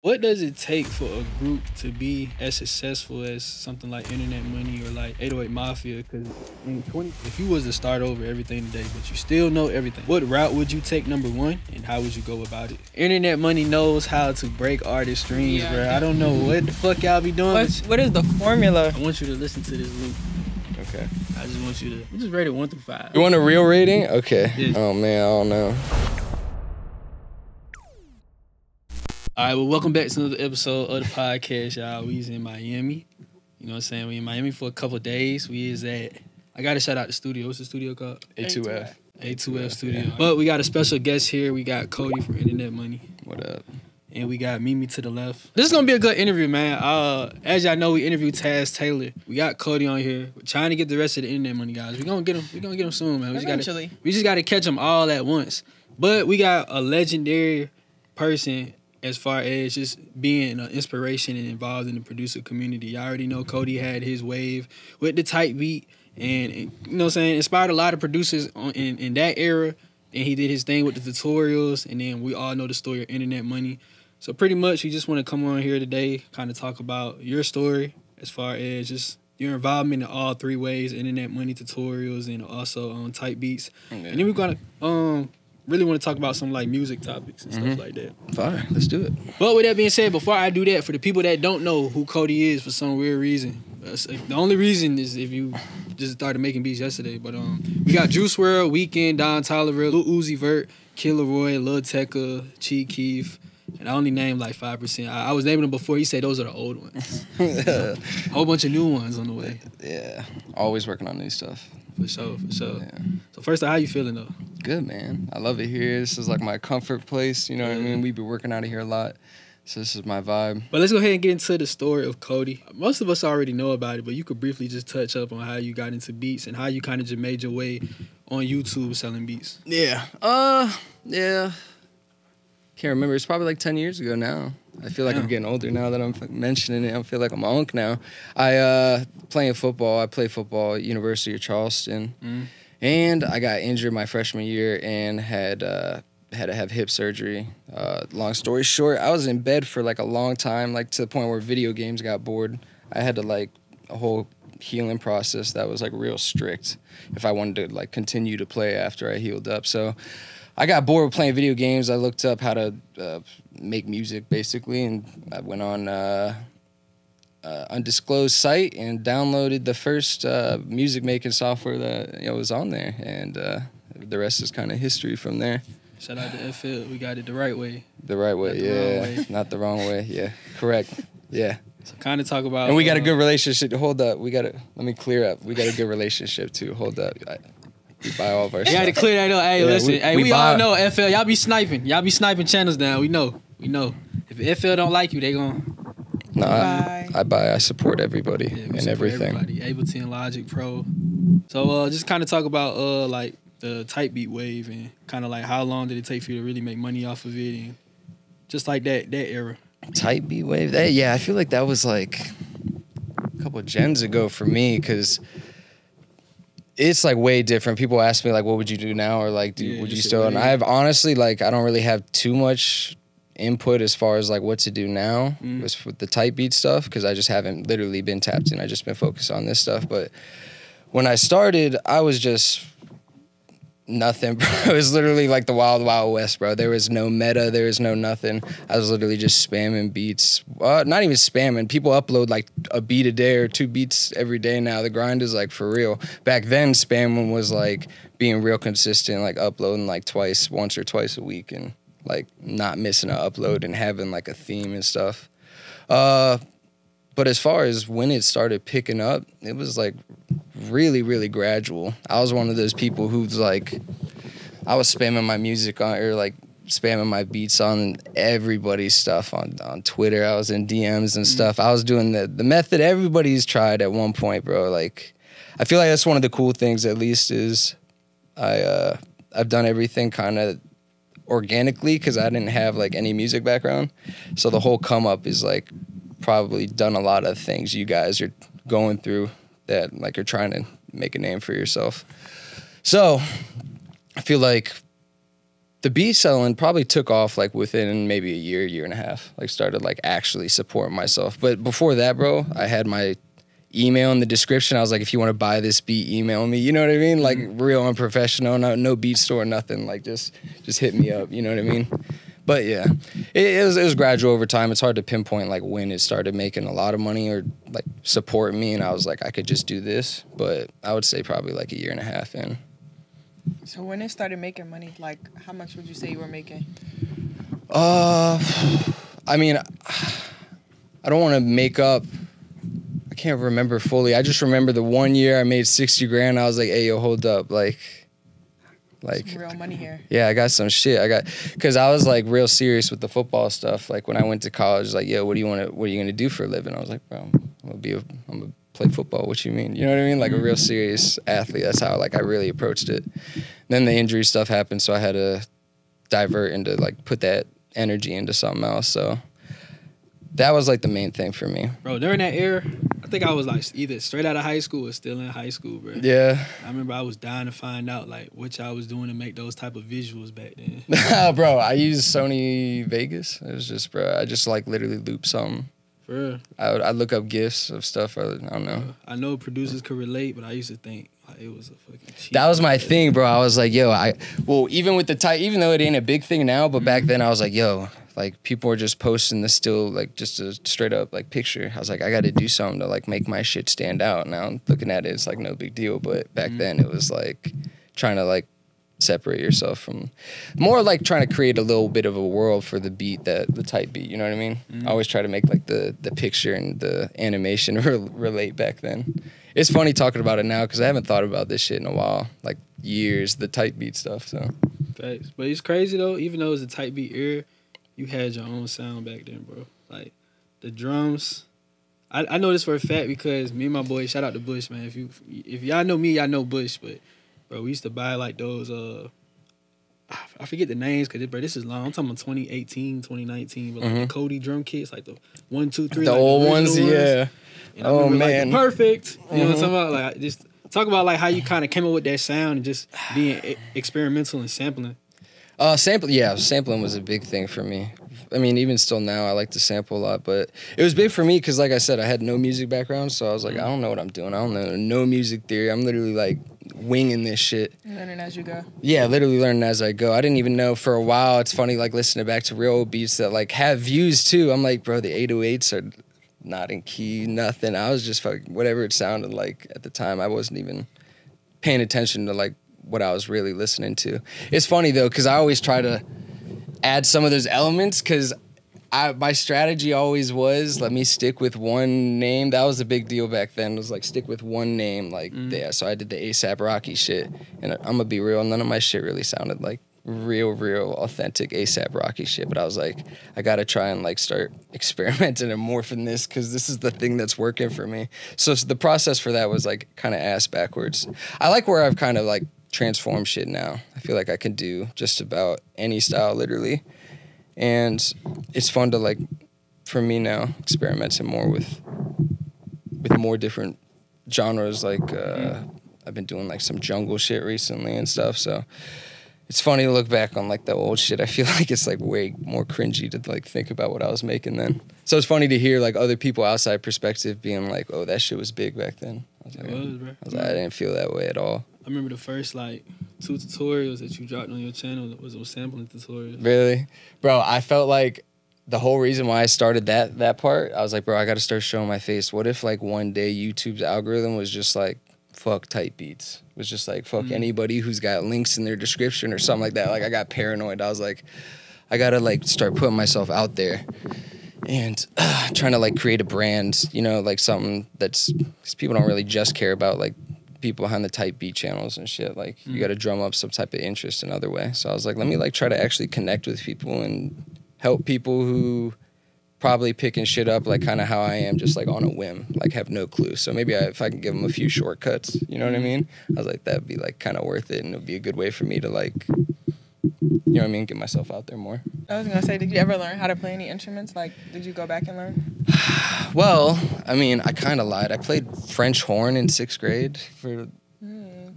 What does it take for a group to be as successful as something like Internet Money or like 808 Mafia? Because if you was to start over everything today, but you still know everything, what route would you take, number one, and how would you go about it? Internet Money knows how to break artist streams, bro. I don't know what the fuck y'all be doing. What is the formula? I want you to listen to this loop. Okay. I just want you to just rate it 1 through 5. You want a real rating? Okay. Yeah. Oh man, I don't know. All right, well, welcome back to another episode of the podcast, y'all. We's in Miami. You know what I'm saying? We in Miami for a couple of days. We is at, I got to shout out the studio. What's the studio called? A2F. A2F Studio. Yeah. But we got a special guest here. We got Cody from Internet Money. What up? And we got Mimi to the left. This is going to be a good interview, man. As y'all know, we interviewed Taz Taylor. We got Cody on here. We're trying to get the rest of the Internet Money guys. We're going to get them. We're going to get them soon, man. We just got to catch them all at once. But we got a legendary person as far as just being an inspiration and involved in the producer community. Y'all already know Cody had his wave with the tight beat and you know what I'm saying, inspired a lot of producers in that era. And he did his thing with the tutorials, and then we all know the story of Internet Money. So pretty much we just want to come on here today, kind of talk about your story as far as just your involvement in all three ways, Internet Money, tutorials, and also on tight beats. Yeah. And then we're going to really want to talk about some like music topics and stuff like that. Fine, let's do it. But with that being said, before I do that, for the people that don't know who Cody is for some weird reason, the only reason is if you just started making beats yesterday. But we got Juice WRLD, Weeknd, Don Toliver, Lil Uzi Vert, Killer Roy, Lil Tecca, Chief Keef, and I only named like 5%. I was naming them before. He said those are the old ones. A whole bunch of new ones on the way. Yeah, always working on new stuff. For sure. Yeah. So first, how you feeling though? Good, man. I love it here. This is like my comfort place. You know what I mean? We've been working out of here a lot, so this is my vibe. But let's go ahead and get into the story of Cody. Most of us already know about it, but you could briefly just touch up on how you got into beats and how you kind of just made your way on YouTube selling beats. Yeah. Yeah. Can't remember. It's probably like 10 years ago now. I feel like I'm getting older now that I'm mentioning it. I feel like I'm a hunk now. I play football at University of Charleston. And I got injured my freshman year and had to have hip surgery. Long story short, I was in bed for like a long time, like to the point where video games got bored. I had to like a whole healing process that was like real strict if I wanted to like continue to play after I healed up. So I got bored with playing video games. I looked up how to make music, basically, and I went on undisclosed site and downloaded the first music-making software that was on there, and the rest is kind of history from there. Shout out to FL. We got it the right way. The right way, yeah. Not the wrong way, yeah. Correct, yeah. So kind of talk about... And we got a good relationship. Hold up. Let me clear up. We got a good relationship, too. Hold up. We buy all of our stuff. You got to clear that up. Hey, listen. We all know FL. Y'all be sniping. Y'all be sniping channels down. We know. If FL don't like you, they gon'... No, I support everybody and everything. Ableton, Logic Pro. So just kind of talk about like the type beat wave and kind of like how long did it take for you to really make money off of it and just like that era. Type beat wave? Yeah, I feel like that was like a couple of gens ago for me because it's like way different. People ask me like, what would you do now? Or like, would you still? And I've honestly like, I don't really have too much input as far as like what to do now with the type beat stuff because I just haven't literally been tapped in. I just been focused on this stuff. But when I started, I was just nothing, bro. It was literally like the wild, wild west, bro. There was no meta. There was no nothing. I was literally just spamming beats. Not even spamming. People upload like a beat a day or 2 beats every day now. The grind is like for real. Back then, spamming was like being real consistent, like uploading like once or twice a week and like not missing an upload and having like a theme and stuff. But as far as when it started picking up, it was like really, really gradual. I was one of those people who's like, I was spamming my music on, or like spamming my beats on everybody's stuff on Twitter. I was in DMs and stuff. I was doing the method everybody's tried at one point, bro. Like, I feel like that's one of the cool things at least is I've done everything kind of organically because I didn't have like any music background. So the whole come up is like probably done a lot of things you guys are going through that like you're trying to make a name for yourself. So I feel like the beat selling probably took off like within maybe a year and a half. Like started like actually supporting myself. But before that, bro, I had my email in the description. I was like, if you want to buy this beat, email me. You know what I mean? Like real unprofessional, no beat store, nothing. Like just hit me up. You know what I mean? But yeah, it was gradual over time. It's hard to pinpoint like when it started making a lot of money or like supporting me. And I was like, I could just do this. But I would say probably like a year and a half in. So when it started making money, like how much would you say you were making? I mean, I don't want to make up. I can't remember fully. I just remember the one year I made 60 grand. I was like, hey, yo, hold up. Like some real money here. Yeah, I got some shit. Because I was like real serious with the football stuff. Like when I went to college, like, yo, what are you gonna do for a living? I was like, bro, I'm gonna play football. What you mean? You know what I mean? Like a real serious athlete. That's how like I really approached it. Then the injury stuff happened, so I had to divert into like put that energy into something else. So that was like the main thing for me. Bro, during that era, I think I was like either straight out of high school or still in high school, bro. Yeah. I remember I was dying to find out like what y'all was doing to make those type of visuals back then. Bro, I used Sony Vegas. It was just, bro, I just like literally loop something. For real. I'd look up GIFs of stuff. I don't know. I know producers could relate, but I used to think like it was a fucking cheat. That was my thing, bro. I was like, yo, even with the type, even though it ain't a big thing now, but back then I was like, yo, like people are just posting this still like just a straight up like picture. I was like, I got to do something to like make my shit stand out. Now looking at it, it's like no big deal. But back then it was like trying to like separate yourself from more like trying to create a little bit of a world for the beat, the type beat. You know what I mean? I always try to make like the picture and the animation relate back then. It's funny talking about it now because I haven't thought about this shit in a while, like years, the type beat stuff. So, thanks. But it's crazy though. Even though it was a type beat era, you had your own sound back then, bro. Like the drums. I know this for a fact because me and my boy, shout out to Bush, man. If y'all know me, y'all know Bush, but bro, we used to buy like those I forget the names because this is long. I'm talking about 2018, 2019, but like the Cody drum kits, like the 1, 2, 3, the like old the ones, yeah. And I remember, man, like, perfect. You know what I'm talking about? Like just talk about like how you kind of came up with that sound and just being experimental and sampling. Sampling was a big thing for me. I mean, even still now, I like to sample a lot, but it was big for me because, like I said, I had no music background, so I was like, I don't know what I'm doing. I don't know no music theory. I'm literally like winging this shit. Learning as you go. Yeah, literally learning as I go. I didn't even know for a while. It's funny, like listening back to real old beats that like have views too. I'm like, bro, the 808s are not in key, nothing. I was just fucking whatever it sounded like at the time. I wasn't even paying attention to like what I was really listening to. It's funny though, because I always try to add some of those elements because my strategy always was let me stick with one name. That was a big deal back then. It was like stick with one name. Like yeah, so I did the ASAP Rocky shit, and I'm gonna be real. None of my shit really sounded like real authentic ASAP Rocky shit. But I was like, I gotta try and like start experimenting and morphing this because this is the thing that's working for me. So the process for that was like kind of ass backwards. I like where I've kind of like transform shit now. I feel like I can do just about any style literally, and it's fun to like for me now experimenting more with more different genres. Like I've been doing like some jungle shit recently and stuff, so it's funny to look back on like the old shit. I feel like it's like way more cringy to like think about what I was making then. So it's funny to hear like other people outside perspective being like, oh, that shit was big back then. I was like, I didn't feel that way at all. I remember the first like 2 tutorials that you dropped on your channel was sampling tutorials. Really? Bro, I felt like the whole reason why I started that part, I was like, bro, I got to start showing my face. What if like one day YouTube's algorithm was just like, fuck type beats. It was just like, fuck anybody who's got links in their description or something like that. Like I got paranoid. I was like, I got to like start putting myself out there and trying to like create a brand, you know, like something that's, because people don't really just care about like people behind the type beat channels and shit. Like you got to drum up some type of interest another way. So I was like, let me like try to actually connect with people and help people who probably picking shit up like kind of how I am, just like on a whim, like have no clue. So maybe if I can give them a few shortcuts, you know what I mean? I was like, that'd be like kind of worth it, and it'd be a good way for me to like, you know what I mean, get myself out there more. I was gonna say, did you ever learn how to play any instruments? Like, did you go back and learn? Well, I mean, I kind of lied. I played French horn in 6th grade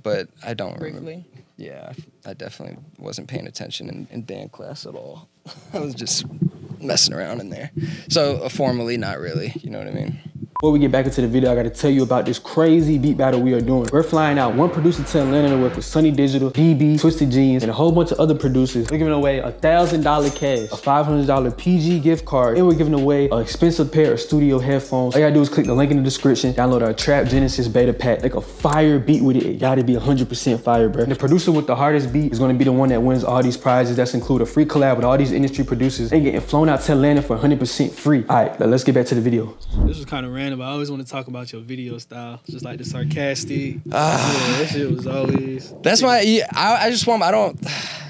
but I don't remember. yeah, I definitely wasn't paying attention in band class at all. I was just messing around in there. So formally, not really, you know what I mean? Before we get back into the video, I gotta tell you about this crazy beat battle we are doing. We're flying out one producer to Atlanta to work with Sunny Digital, DB, Twisted Jeans, and a whole bunch of other producers. We're giving away $1,000 cash, a $500 PG gift card, and we're giving away an expensive pair of studio headphones. All you gotta do is click the link in the description, download our Trap Genesis beta pack, like a fire beat with it. It gotta be 100% fire, bro. And the producer with the hardest beat is gonna be the one that wins all these prizes. That's include a free collab with all these industry producers. They getting flown out to Atlanta for 100% free. All right, let's get back to the video. This was kind of random. I always want to talk about your video style, just like the Scarcity. Yeah, that shit was always. That's why I just want. I don't.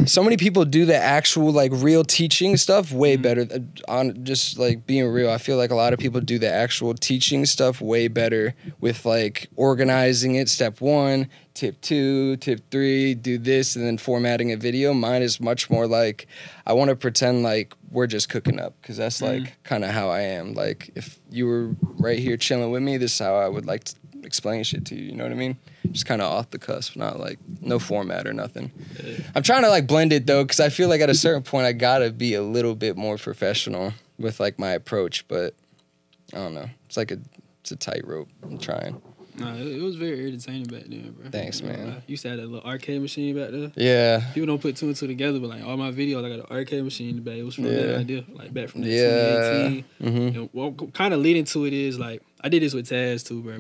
So many people do the actual like real teaching stuff way better. On just like being real, I feel like a lot of people do the actual teaching stuff way better with like organizing it. Step 1, tip 2, tip 3, do this, and then formatting a video. Mine is much more like I want to pretend like we're just cooking up, because that's like kind of how I am. Like if you were right here chilling with me, this is how I would like to explain shit to you. You know what I mean? Just kind of off the cusp, not like no format or nothing. I'm trying to like blend it though, because I feel like at a certain point I gotta be a little bit more professional with like my approach, but I don't know. It's like it's a tightrope. I'm trying. Nah, it was very entertaining back then, bro. Thanks, man. You used to have that little arcade machine back there. Yeah. People don't put 2 and 2 together, but like all my videos, I got an arcade machine in the back. It was from that idea, like back from 2018. And what kind of leading to it is like I did this with Taz too, bro.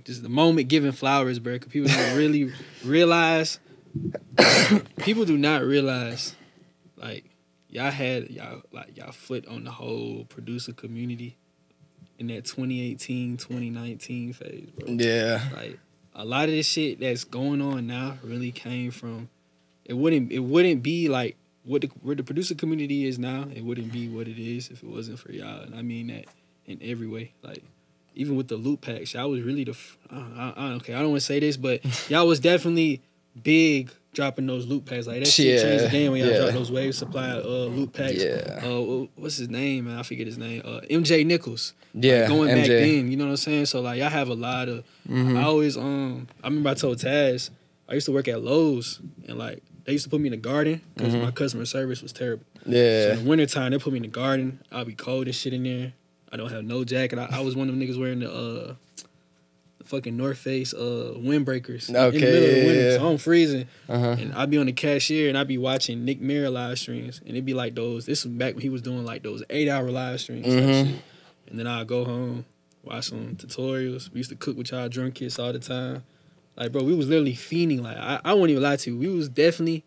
Just the moment giving flowers, bro. Cause people don't really realize. People do not realize, like y'all had y'all foot on the whole producer community in that 2018, 2019 phase, bro. Yeah. Like a lot of this shit that's going on now really came from it wouldn't be like where the producer community is now, it wouldn't be what it is if it wasn't for y'all. And I mean that in every way. Like even with the loop packs, y'all was really okay, I don't want to say this, but y'all was definitely big dropping those loop packs. Like that shit changed the game when y'all dropped those wave supply loop packs. What's his name, man? I forget his name. MJ Nichols. Yeah, like going MJ. back then, you know what I'm saying? So like y'all have a lot of I always I remember I told Taz, I used to work at Lowe's and like they used to put me in the garden because my customer service was terrible. Yeah. So in the wintertime, they put me in the garden. I'll be cold and shit in there. I don't have no jacket. I was one of them niggas wearing the fucking North Face windbreakers in the middle of the winter. So I'm freezing. And I'd be on the cashier and I'd be watching Nick Mirror live streams. And it'd be like those, this was back when he was doing like those 8-hour live streams. And shit. And then I'd go home, watch some tutorials. We used to cook with y'all drunk kids all the time. Like, bro, we was literally fiending. Like, I won't even lie to you. We was definitely,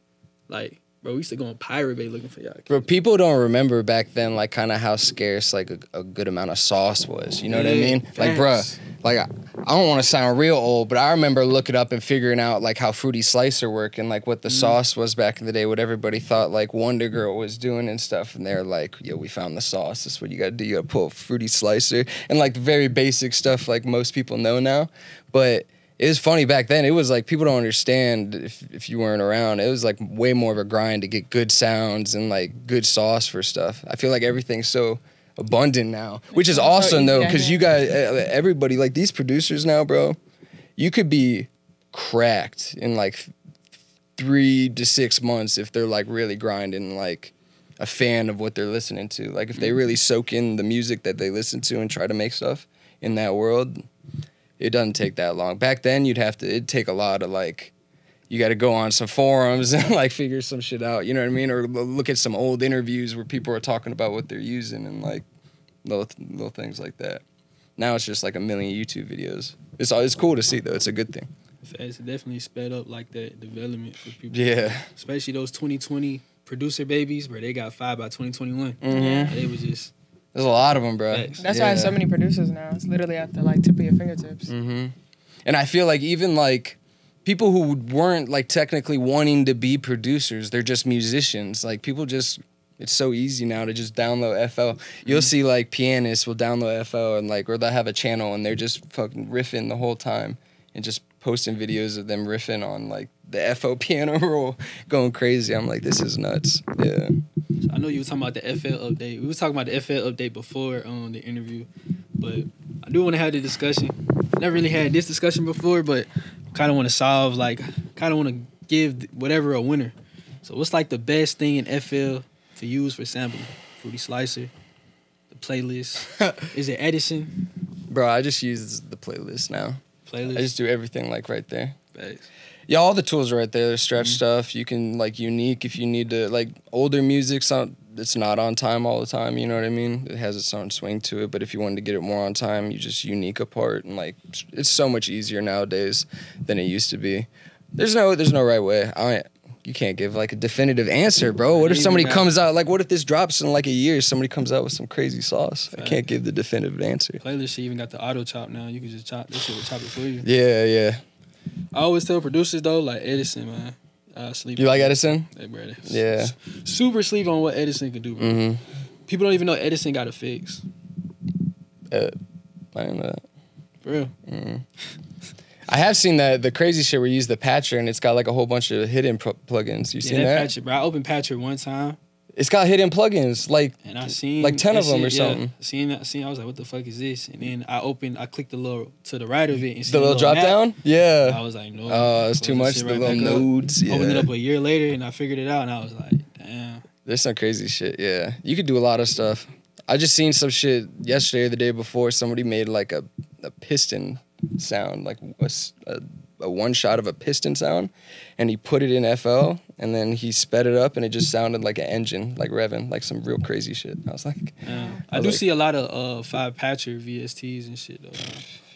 like, bro, we used to go on Pirate Bay looking for y'all kids. Bro, people don't remember back then, like, kind of how scarce, like, a good amount of sauce was. You know what I mean? Facts. Like, bro, like, I don't want to sound real old, but I remember looking up and figuring out, like, how Fruity Slicer worked and, like, what the sauce was back in the day, what everybody thought, like, Wonder Girl was doing and stuff. And they're like, yo, we found the sauce. This is what you got to do. You got to pull a Fruity Slicer. And, like, the very basic stuff, like, most people know now. But it was funny back then. It was like people don't understand if you weren't around. It was like way more of a grind to get good sounds and like good sauce for stuff. I feel like everything's so abundant now, which is awesome though, because you guys, everybody, like these producers now, bro, you could be cracked in like 3 to 6 months if they're like really grinding, like a fan of what they're listening to. Like if they really soak in the music that they listen to and try to make stuff in that world. It doesn't take that long. Back then, it'd take a lot of, like, you got to go on some forums and, like, figure some shit out, you know what I mean? Or look at some old interviews where people are talking about what they're using and, like, little things like that. Now it's just, like, a million YouTube videos. It's cool to see, though. It's a good thing. It's definitely sped up, like, that development for people. Yeah. Especially those 2020 producer babies, where they got 5 by 2021. They was just... There's a lot of them, bro. That's why so many producers now. It's literally at the like tip of your fingertips. And I feel like even like people who weren't like technically wanting to be producers, they're just musicians. Like people just, it's so easy now to just download FL. You'll see like pianists will download FL and like, or they'll have a channel and they're just fucking riffing the whole time and just posting videos of them riffing on like the FO piano roll, going crazy. I'm like, this is nuts. Yeah. I know you were talking about the FL update. We was talking about the FL update before the interview, but I do want to have the discussion. Never really had this discussion before, but kind of want to solve, like, kind of want to give whatever a winner. So what's like the best thing in FL to use for sampling? Fruity Slicer, the playlist. Is it Edison? Bro, I just use the playlist now. Playlist? I just do everything like right there. Thanks. Yeah, all the tools are right there. Stretch stuff. You can like unique if you need to like older music. It's not on time all the time. You know what I mean? It has its own swing to it. But if you wanted to get it more on time, you just unique a part, and like it's so much easier nowadays than it used to be. There's no right way. You can't give like a definitive answer, bro. What if somebody comes out like what if this drops in like a year? Somebody comes out with some crazy sauce. I can't give the definitive answer. Playlist shit even got the auto chop now. You can just chop this shit will chop it for you. Yeah. I always tell producers though, like Edison, man. Sleep. You like Edison? Hey, bro. Yeah. Super sleep on what Edison can do, bro. Mm-hmm. People don't even know Edison got a fix. I didn't know that. For real. Mm-hmm. I have seen the crazy shit where you use the patcher and it's got like a whole bunch of hidden plugins. You seen that? Patcher, bro. I opened Patcher one time. It's got hidden plugins, like, and I seen like 10 of them or something. Seen, I was like, what the fuck is this? And then I clicked the little to the right of it and see the little drop down? Yeah. I was like, no. It's too much. The little nodes. Yeah. Opened it up a year later and I figured it out and I was like, damn. There's some crazy shit, yeah. You could do a lot of stuff. I just seen some shit yesterday or the day before. Somebody made like a piston sound, like a one shot of a piston sound, and he put it in FL, and then he sped it up, and it just sounded like an engine, like revving, like some real crazy shit. I was like, I do see a lot of 5-patcher VSTs and shit though.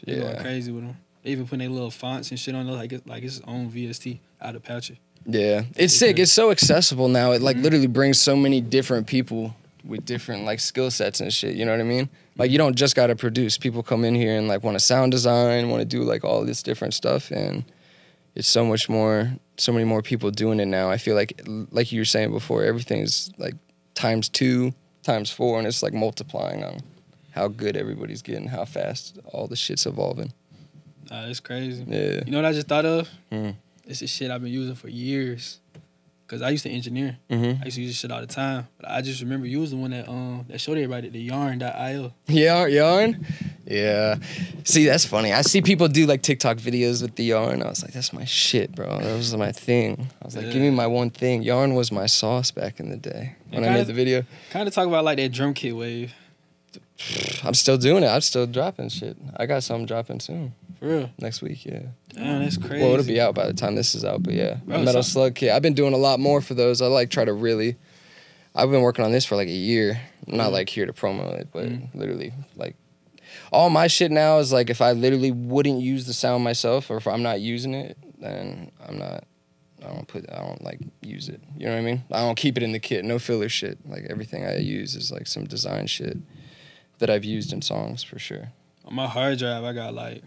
They going crazy with them. They even putting their little fonts and shit on there, like it's its own VST out of patcher. Yeah, it's sick. It's so accessible now. It like literally brings so many different people with different like skill sets and shit. You know what I mean? Like you don't just gotta produce. People come in here and like want to sound design, want to do like all this different stuff, and it's so many more people doing it now. I feel like you were saying before, everything's like times 2, times 4, and it's like multiplying on how good everybody's getting, how fast all the shit's evolving. That's crazy. Yeah. You know what I just thought of? This is shit I've been using for years. Cause I used to engineer. I used to use this shit all the time. But I just remember you was the one that showed everybody the yarn.io. Yeah, yarn? Yeah. See, that's funny. I see people do like TikTok videos with the yarn. I was like, that's my shit, bro. That was my thing. I was like, give me my one thing. Yarn was my sauce back in the day when I made the video. Kind of talk about like that drum kit wave. I'm still doing it. I'm still dropping shit. I got something dropping soon. For real? Next week, yeah. Damn, that's crazy. Well, it'll be out by the time this is out, but yeah. Bro, Metal Slug kit. I've been doing a lot more for those. I like try to really... I've been working on this for like a year. I'm not like here to promo it, but literally like... All my shit now is like if I literally wouldn't use the sound myself, or if I'm not using it, then I don't like use it. You know what I mean? I don't keep it in the kit. No filler shit. Like everything I use is like some design shit that I've used in songs for sure. On my hard drive, I got like...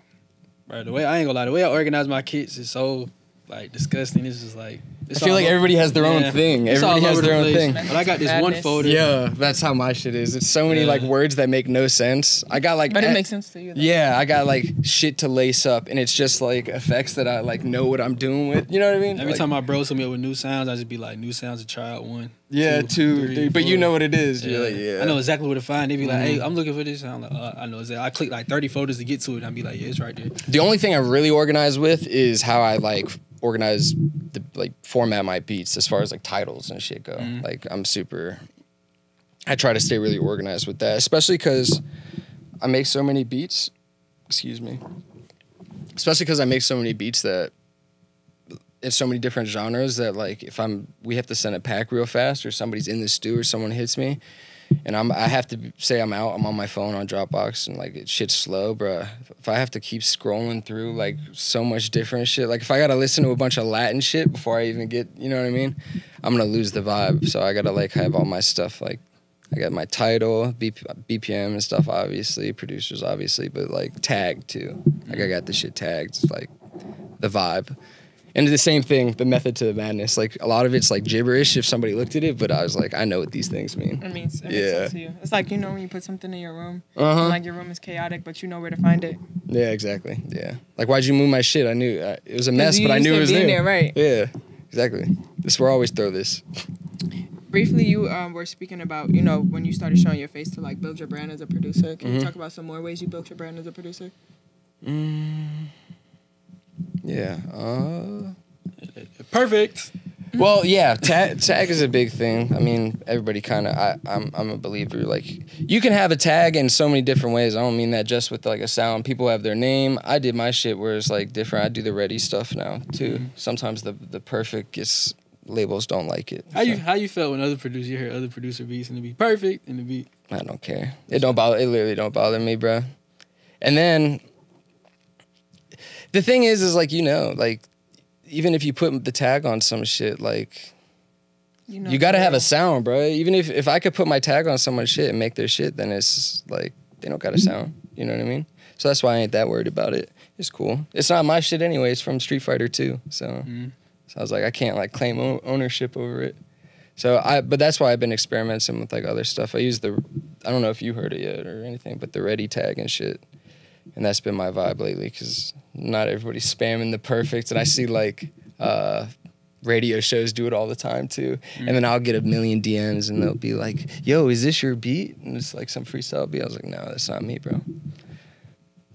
Bro, the way I organize my kits is so like disgusting. It's just like I feel like everybody has their own thing. Everybody has their own thing. But I got this one folder. Yeah, that's how my shit is. It's so many like words that make no sense. I got like, but it makes sense to you. Though. Yeah, I got like shit to lace up, and it's just like effects that I like know what I'm doing with. You know what I mean? Every like, time my bros hit me up with new sounds, I just be like, new sounds to try out 1. Yeah, 2, 3. But you know what it is. Yeah. You're like, yeah. I know exactly where to find. They be like, hey, I'm looking for this. And I'm like, I know exactly. I click like 30 photos to get to it. And I be like, yeah, it's right there. The only thing I really organize with is how I like organize the like format my beats as far as like titles and shit go. Like I try to stay really organized with that, especially because I make so many beats. Excuse me. Especially because I make so many beats that in so many different genres that like if we have to send a pack real fast or somebody's in the stew or someone hits me and I have to say I'm out, I'm on my phone on Dropbox and like shit's slow, bruh. If I have to keep scrolling through like so much different shit, like if I gotta listen to a bunch of Latin shit before I even get, you know what I mean? I'm gonna lose the vibe. So I gotta like have all my stuff, like I got my title, BPM and stuff, obviously, producers, obviously, but like tagged too. Like I got the shit tagged, it's like the vibe. And the same thing, the method to the madness. Like a lot of it's like gibberish if somebody looked at it, but I was like, I know what these things mean. It makes sense to you. It's like, you know, when you put something in your room, and like your room is chaotic, but you know where to find it. Yeah, exactly. Yeah. Like, why'd you move my shit? I knew it was a mess, but I knew it was there. Right? Yeah, exactly. This is where I always throw this. Briefly, you were speaking about, you know, when you started showing your face to like build your brand as a producer. Can you talk about some more ways you built your brand as a producer? Yeah. Perfect. Well, yeah, tag is a big thing. I mean, everybody kind of. I'm a believer. Like, you can have a tag in so many different ways. I don't mean that just with like a sound. People have their name. I did my shit where it's like different. I do the ready stuff now too. Sometimes the perfect gets labels don't like it. How you felt when you hear other producer beats and it be perfect and the beat? I don't care. It don't bother. It literally don't bother me, bro. And then the thing is like like. Even if you put the tag on some shit, like, you gotta have a sound, bro. Even if I could put my tag on someone's shit and make their shit, then it's like, they don't got a sound. You know what I mean? So that's why I ain't that worried about it. It's cool. It's not my shit anyway. It's from Street Fighter 2. So I was like, I can't like claim ownership over it. But that's why I've been experimenting with like other stuff. I use I don't know if you heard it yet or anything, but the ready tag and shit. And that's been my vibe lately because not everybody's spamming the perfect. And I see like radio shows do it all the time too. And then I'll get a million DMs and they'll be like, yo, is this your beat? And it's like some freestyle beat. I was like, no, that's not me, bro.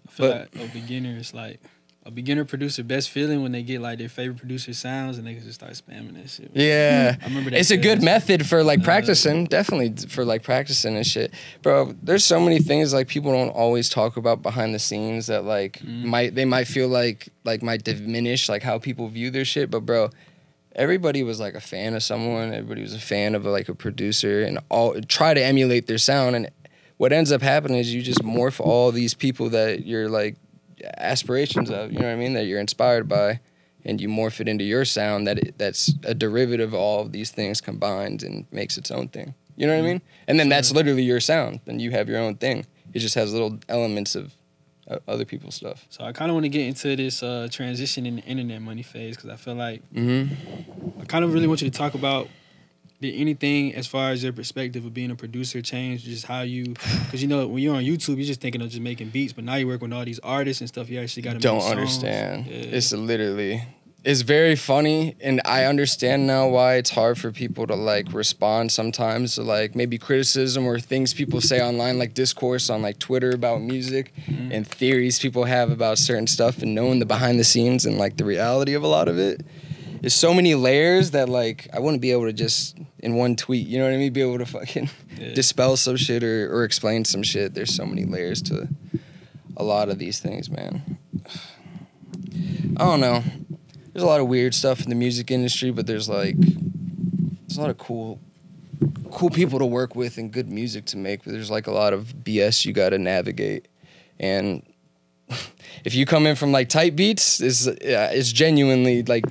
I feel like a beginner producer best feeling when they get like their favorite producer sounds and they can just start spamming that shit. Yeah. I remember that. It's a good method for like practicing. Definitely for like practicing and shit. Bro, there's so many things like people don't always talk about behind the scenes that like they might feel like might diminish like how people view their shit. But bro, everybody was like a fan of someone. Everybody was a fan of like a producer and all try to emulate their sound. And what ends up happening is you just morph all these people that you're like aspirations of, you know what I mean, that you're inspired by, and you morph it into your sound that's a derivative of all of these things combined and makes its own thing. You know what I mean? And then that's literally your sound. Then you have your own thing. It just has little elements of other people's stuff. So I kind of want to get into this transition in the internet money phase because I feel like I kind of really want you to talk about did anything as far as your perspective of being a producer change, just how you, because when you're on YouTube, you're just thinking of just making beats, but now you're working with all these artists and stuff. You actually got to don't understand. Yeah. It's very funny, and I understand now why it's hard for people to like respond sometimes to like maybe criticism or things people say online, like discourse on like Twitter about music and theories people have about certain stuff, and knowing the behind the scenes and like the reality of a lot of it. There's so many layers that like I wouldn't be able to just in one tweet, you know what I mean, be able to fucking dispel some shit or explain some shit. There's so many layers to a lot of these things, man. I don't know. There's a lot of weird stuff in the music industry, but there's a lot of cool people to work with and good music to make, but there's like a lot of BS you got to navigate. And if you come in from like tight beats, it's genuinely like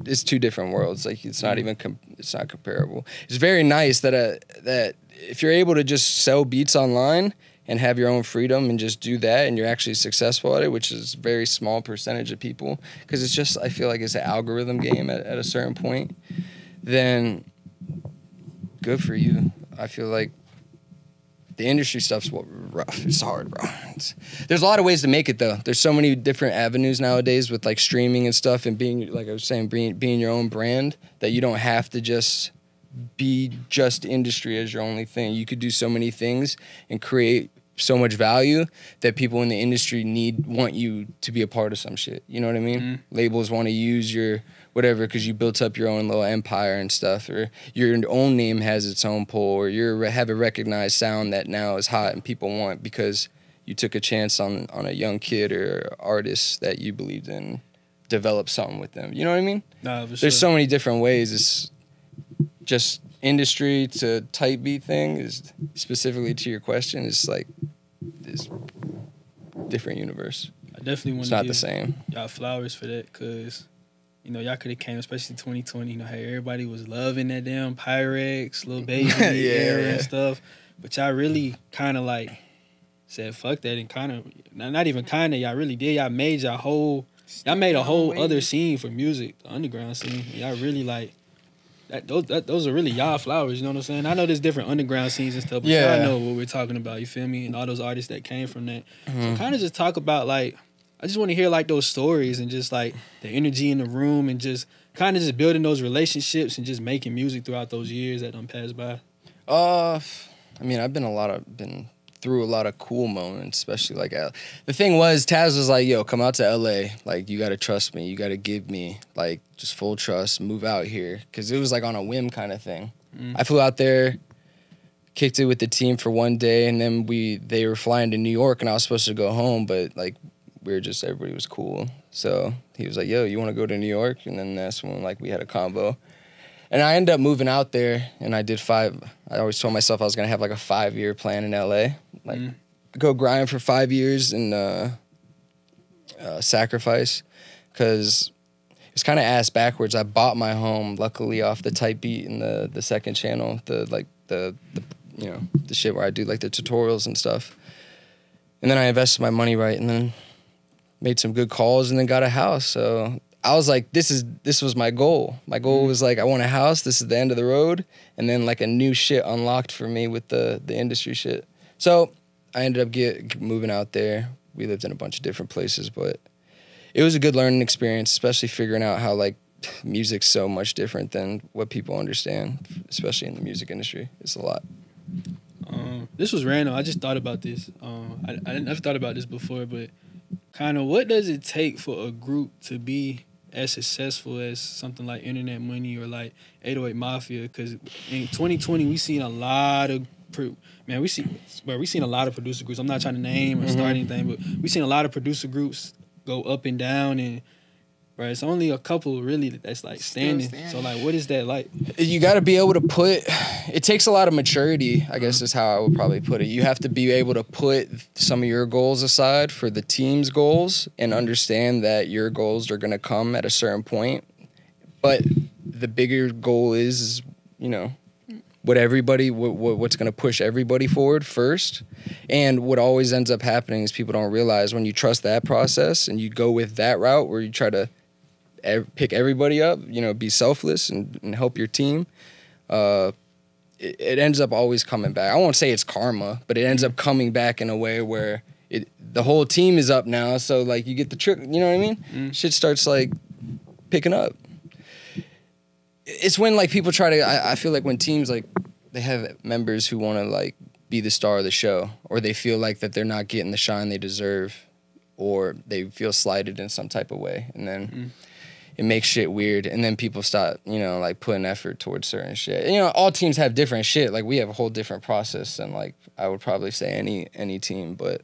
it's two different worlds. Like it's not even it's not comparable. It's very nice that if you're able to just sell beats online and have your own freedom and just do that, and you're actually successful at it, which is a very small percentage of people, because it's just, I feel like it's an algorithm game at a certain point, then good for you. I feel like the industry stuff's rough. It's hard, bro. There's a lot of ways to make it, though. There's so many different avenues nowadays with like streaming and stuff, and being, like I was saying, being your own brand, that you don't have to just be just industry as your only thing. You could do so many things and create so much value that people in the industry want you to be a part of some shit. You know what I mean? Labels want to use your whatever because you built up your own little empire and stuff, or your own name has its own pull, or you have a recognized sound that now is hot and people want because you took a chance on a young kid or artist that you believed in, develop something with them. You know what I mean? Nah, for sure. There's so many different ways. It's just industry to type beat thing is specifically to your question. It's like this different universe. I definitely want it's to not give the same. Y'all flowers for that, because y'all could have came, especially 2020. Hey, everybody was loving that damn Pyrex, Lil Baby era and stuff. But y'all really kind of like said fuck that, and kind of not even kind of, y'all really did. Y'all made a whole other scene for music, the underground scene. Y'all really like. Those are really y'all flowers, you know what I'm saying? I know there's different underground scenes and stuff, but y'all know what we're talking about, you feel me? And all those artists that came from that. So kind of just talk about, like, I just want to hear, like, those stories and just, like, the energy in the room and just kind of just building those relationships and just making music throughout those years that done passed by. I mean, I've been through a lot of cool moments, especially like the thing was Taz was like, yo, come out to LA, like you got to trust me, you got to give me like just full trust, move out here, because it was like on a whim kind of thing. I flew out there, kicked it with the team for one day, and then they were flying to New York and I was supposed to go home, but like everybody was cool. So he was like, yo, you want to go to New York? And then that's when like we had a combo. And I ended up moving out there, and I did I always told myself I was going to have like a 5-year plan in LA. Like go grind for 5 years and sacrifice, because it's kind of ass backwards. I bought my home luckily off the type beat in the second channel, the you know, the shit where I do like the tutorials and stuff. And then I invested my money right, and then made some good calls, and then got a house. So I was like, this was my goal. My goal was like, I want a house. This is the end of the road. And then like a new shit unlocked for me with the industry shit. So I ended up moving out there. We lived in a bunch of different places, but it was a good learning experience, especially figuring out how like music's so much different than what people understand, especially in the music industry. It's a lot. This was random. I just thought about this. I never thought about this before, but kind of what does it take for a group to be as successful as something like Internet Money or like 808 Mafia? Because in 2020, we seen a lot of we seen a lot of producer groups. I'm not trying to name or start anything, but we seen a lot of producer groups go up and down, and right, it's only a couple really that's like standing. So like, what is that like? You got to be able to it takes a lot of maturity, I guess is how I would probably put it. You have to be able to put some of your goals aside for the team's goals and understand that your goals are going to come at a certain point. But the bigger goal is you know, what's going to push everybody forward first. And what always ends up happening is people don't realize when you trust that process and you go with that route where you try to pick everybody up, you know, be selfless and help your team, it ends up always coming back. I won't say it's karma, but it ends up coming back in a way where the whole team is up now. So like you get the trick, you know what I mean? Shit starts like picking up. It's when like people try to, I feel like when teams like they have members who want to like be the star of the show, or they feel like that they're not getting the shine they deserve, or they feel slighted in some type of way, and then it makes shit weird, and then people stop, you know, like putting effort towards certain shit. And, you know, all teams have different shit. Like we have a whole different process than like I would probably say any team, but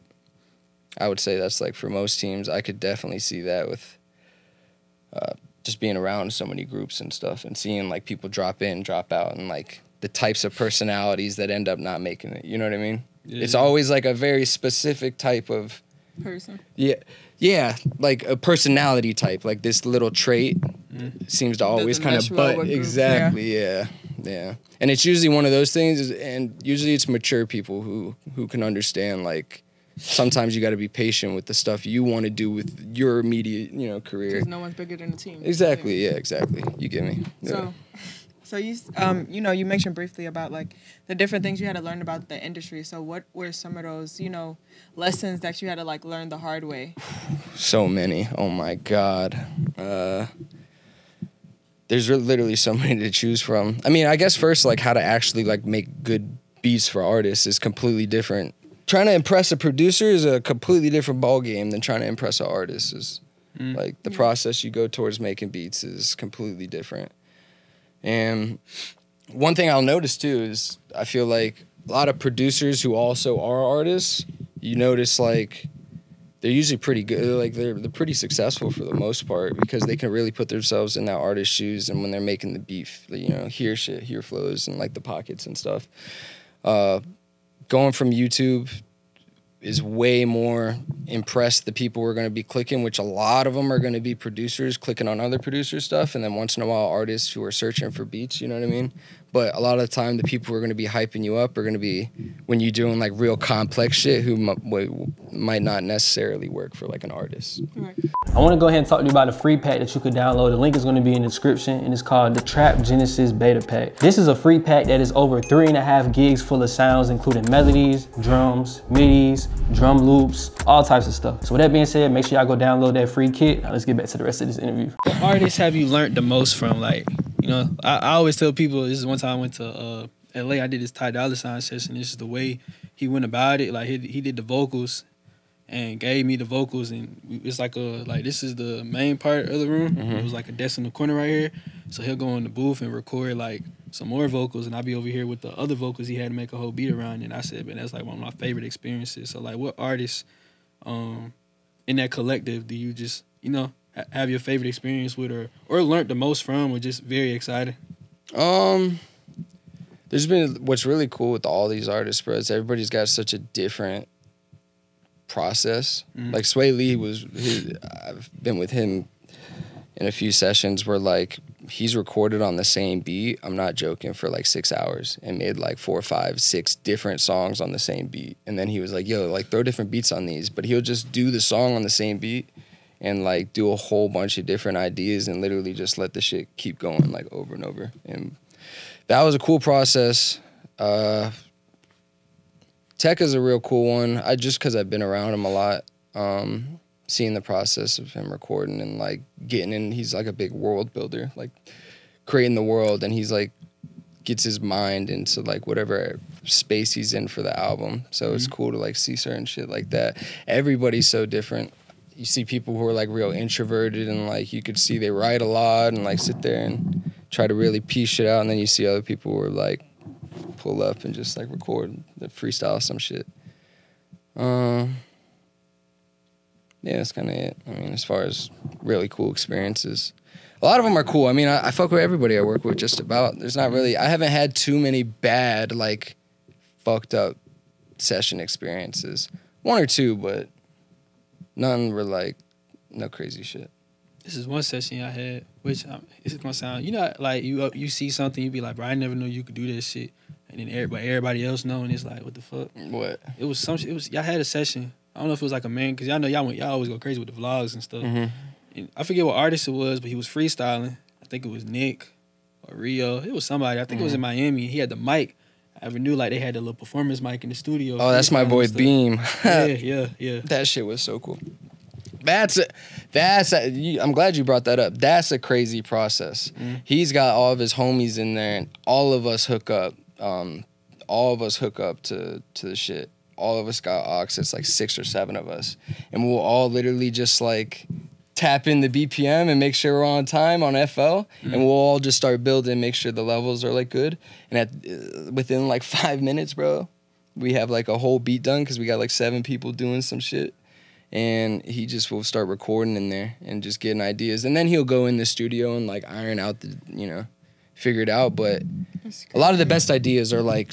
I would say that's like for most teams. I could definitely see that with just being around so many groups and stuff, and seeing like people drop in, drop out, and like the types of personalities that end up not making it. You know what I mean? Yeah. It's always like a very specific type of person. Yeah, like a personality type. Like this little trait seems to always kind of butt. Exactly, yeah. And it's usually one of those things, and usually it's mature people who can understand, like, sometimes you got to be patient with the stuff you want to do with your immediate, you know, career. Because no one's bigger than the team. Exactly, yeah, exactly. You get me? Yeah. So you, you know, you mentioned briefly about like the different things you had to learn about the industry. So what were some of those, you know, lessons that you had to like learn the hard way? So many. Oh my God. There's literally so many to choose from. I mean, I guess first, like how to actually like make good beats for artists is completely different. Trying to impress a producer is a completely different ball game than trying to impress an artist. Is like the process you go towards making beats is completely different. And one thing I'll notice too is I feel like a lot of producers who also are artists, you notice like they're usually pretty good. Like they're pretty successful for the most part because they can really put themselves in that artist's shoes, and when they're making the beat, you know, hear shit, hear flows and like the pockets and stuff. Going from YouTube is way more impress the people who are going to be clicking, which a lot of them are going to be producers clicking on other producers' stuff, and then once in a while artists who are searching for beats, you know what I mean? But a lot of the time the people who are going to be hyping you up are going to be when you're doing like real complex shit who might not necessarily work for like an artist. Right. I want to go ahead and talk to you about a free pack that you could download. The link is going to be in the description, and it's called the Trap Genesis Beta Pack. This is a free pack that is over 3.5 gigs full of sounds, including melodies, drums, midis, drum loops, all types of stuff. So with that being said, make sure y'all go download that free kit. Now let's get back to the rest of this interview. What artists have you learned the most from? Like, you know, I always tell people, this is one time I went to LA, I did this Ty Dolla $ign session. This is the way he went about it. Like he did the vocals and gave me the vocals, and it's like this is the main part of the room. Mm-hmm. It was like a desk in the corner right here. So he'll go in the booth and record like some more vocals, and I'll be over here with the other vocals he had to make a whole beat around. And I said, man, that's like one of my favorite experiences. So like, what artists in that collective do you just, you know, have your favorite experience with, or learned the most from, or just very excited? There's been, what's really cool with all these artists, bro, is everybody's got such a different process. Like Swae Lee I've been with him in a few sessions where like he's recorded on the same beat, I'm not joking, for like 6 hours and made like 4, 5, 6 different songs on the same beat. And then he was like, yo, like throw different beats on these, but he'll just do the song on the same beat and like do a whole bunch of different ideas and literally just let the shit keep going like over and over. And that was a cool process. Tecca's a real cool one. Just because I've been around him a lot, seeing the process of him recording and like getting in. He's like a big world builder, like creating the world, and he's like gets his mind into like whatever space he's in for the album. So it's cool to like see certain shit like that. Everybody's so different. You see people who are like real introverted and like you could see they write a lot and like sit there and try to really piece shit out, and then you see other people who are like pull up and just like record the freestyle some shit. Yeah, that's kind of it. I mean, as far as really cool experiences, a lot of them are cool. I mean, I fuck with everybody I work with just about. There's not really, I haven't had too many bad, like fucked up session experiences. 1 or 2, but none were like no crazy shit. This is one session I had, which it's gonna sound, you know, like you see something, you be like, bro, I never knew you could do this shit, and then everybody else know, and it's like, what the fuck? What? It was y'all had a session. I don't know if it was like a man, because y'all know y'all always go crazy with the vlogs and stuff. And I forget what artist it was, but he was freestyling. I think it was Nick or Rio. It was somebody. I think it was in Miami. He had the mic. I ever knew like they had the little performance mic in the studio. Oh, that's my boy Beam. Yeah. That shit was so cool. I'm glad you brought that up. That's a crazy process. He's got all of his homies in there, and all of us hook up. All of us hook up to the shit. All of us got aux. It's like 6 or 7 of us, and we'll all literally just like tap in the BPM and make sure we're on time on FL, and we'll all just start building, make sure the levels are like good. And within like 5 minutes, bro, we have like a whole beat done because we got like 7 people doing some shit. And he just will start recording in there and just getting ideas. And then he'll go in the studio and like iron out the, you know, figure it out. But a lot of the best ideas are like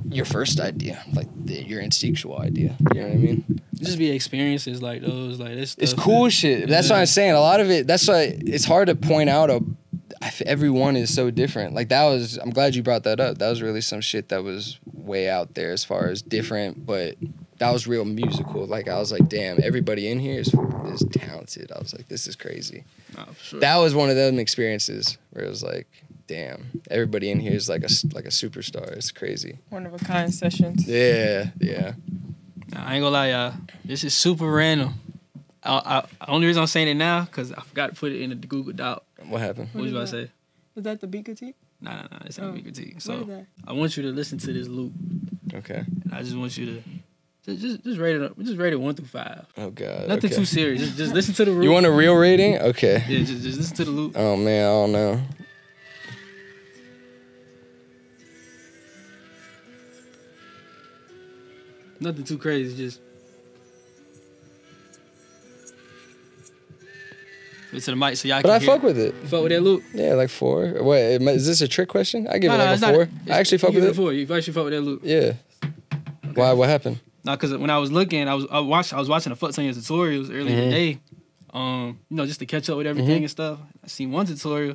your first idea, like your instinctual idea. You know what I mean? Just be experiences like those, like this stuff. It's cool shit. That's what I'm saying. A lot of it, that's why it's hard to point out everyone is so different. Like I'm glad you brought that up. That was really some shit that was way out there as far as different, but that was real musical. Like I was like, damn, everybody in here is talented. I was like, this is crazy. Nah, for sure. That was one of them experiences where it was like, damn, everybody in here is like a superstar. It's crazy. One of a kind sessions. Yeah. Nah, I ain't gonna lie, y'all. This is super random. Only reason I'm saying it now because I forgot to put it in the Google Doc. What happened? What was you about to say? Was that the beat critique? Nah. It's not a beat critique. So I want you to listen to this loop. Okay. And I just want you to just rate it up. Just rate it 1 through 5. Oh God. Nothing too serious. Just listen to the loop. You want a real rating? Okay. Yeah, just listen to the loop. Oh man, I don't know. Nothing too crazy. Just to the mic so y'all can hear. But I fuck with it. You fuck with that loop? Yeah, like 4. Wait, is this a trick question? I give it like a 4. I actually fuck with it. 4. You actually fuck with that loop? Yeah. Okay. Why? What happened? Nah, because when I was looking, I was watching a fuck ton of tutorials earlier today. You know, just to catch up with everything and stuff. I seen one tutorial.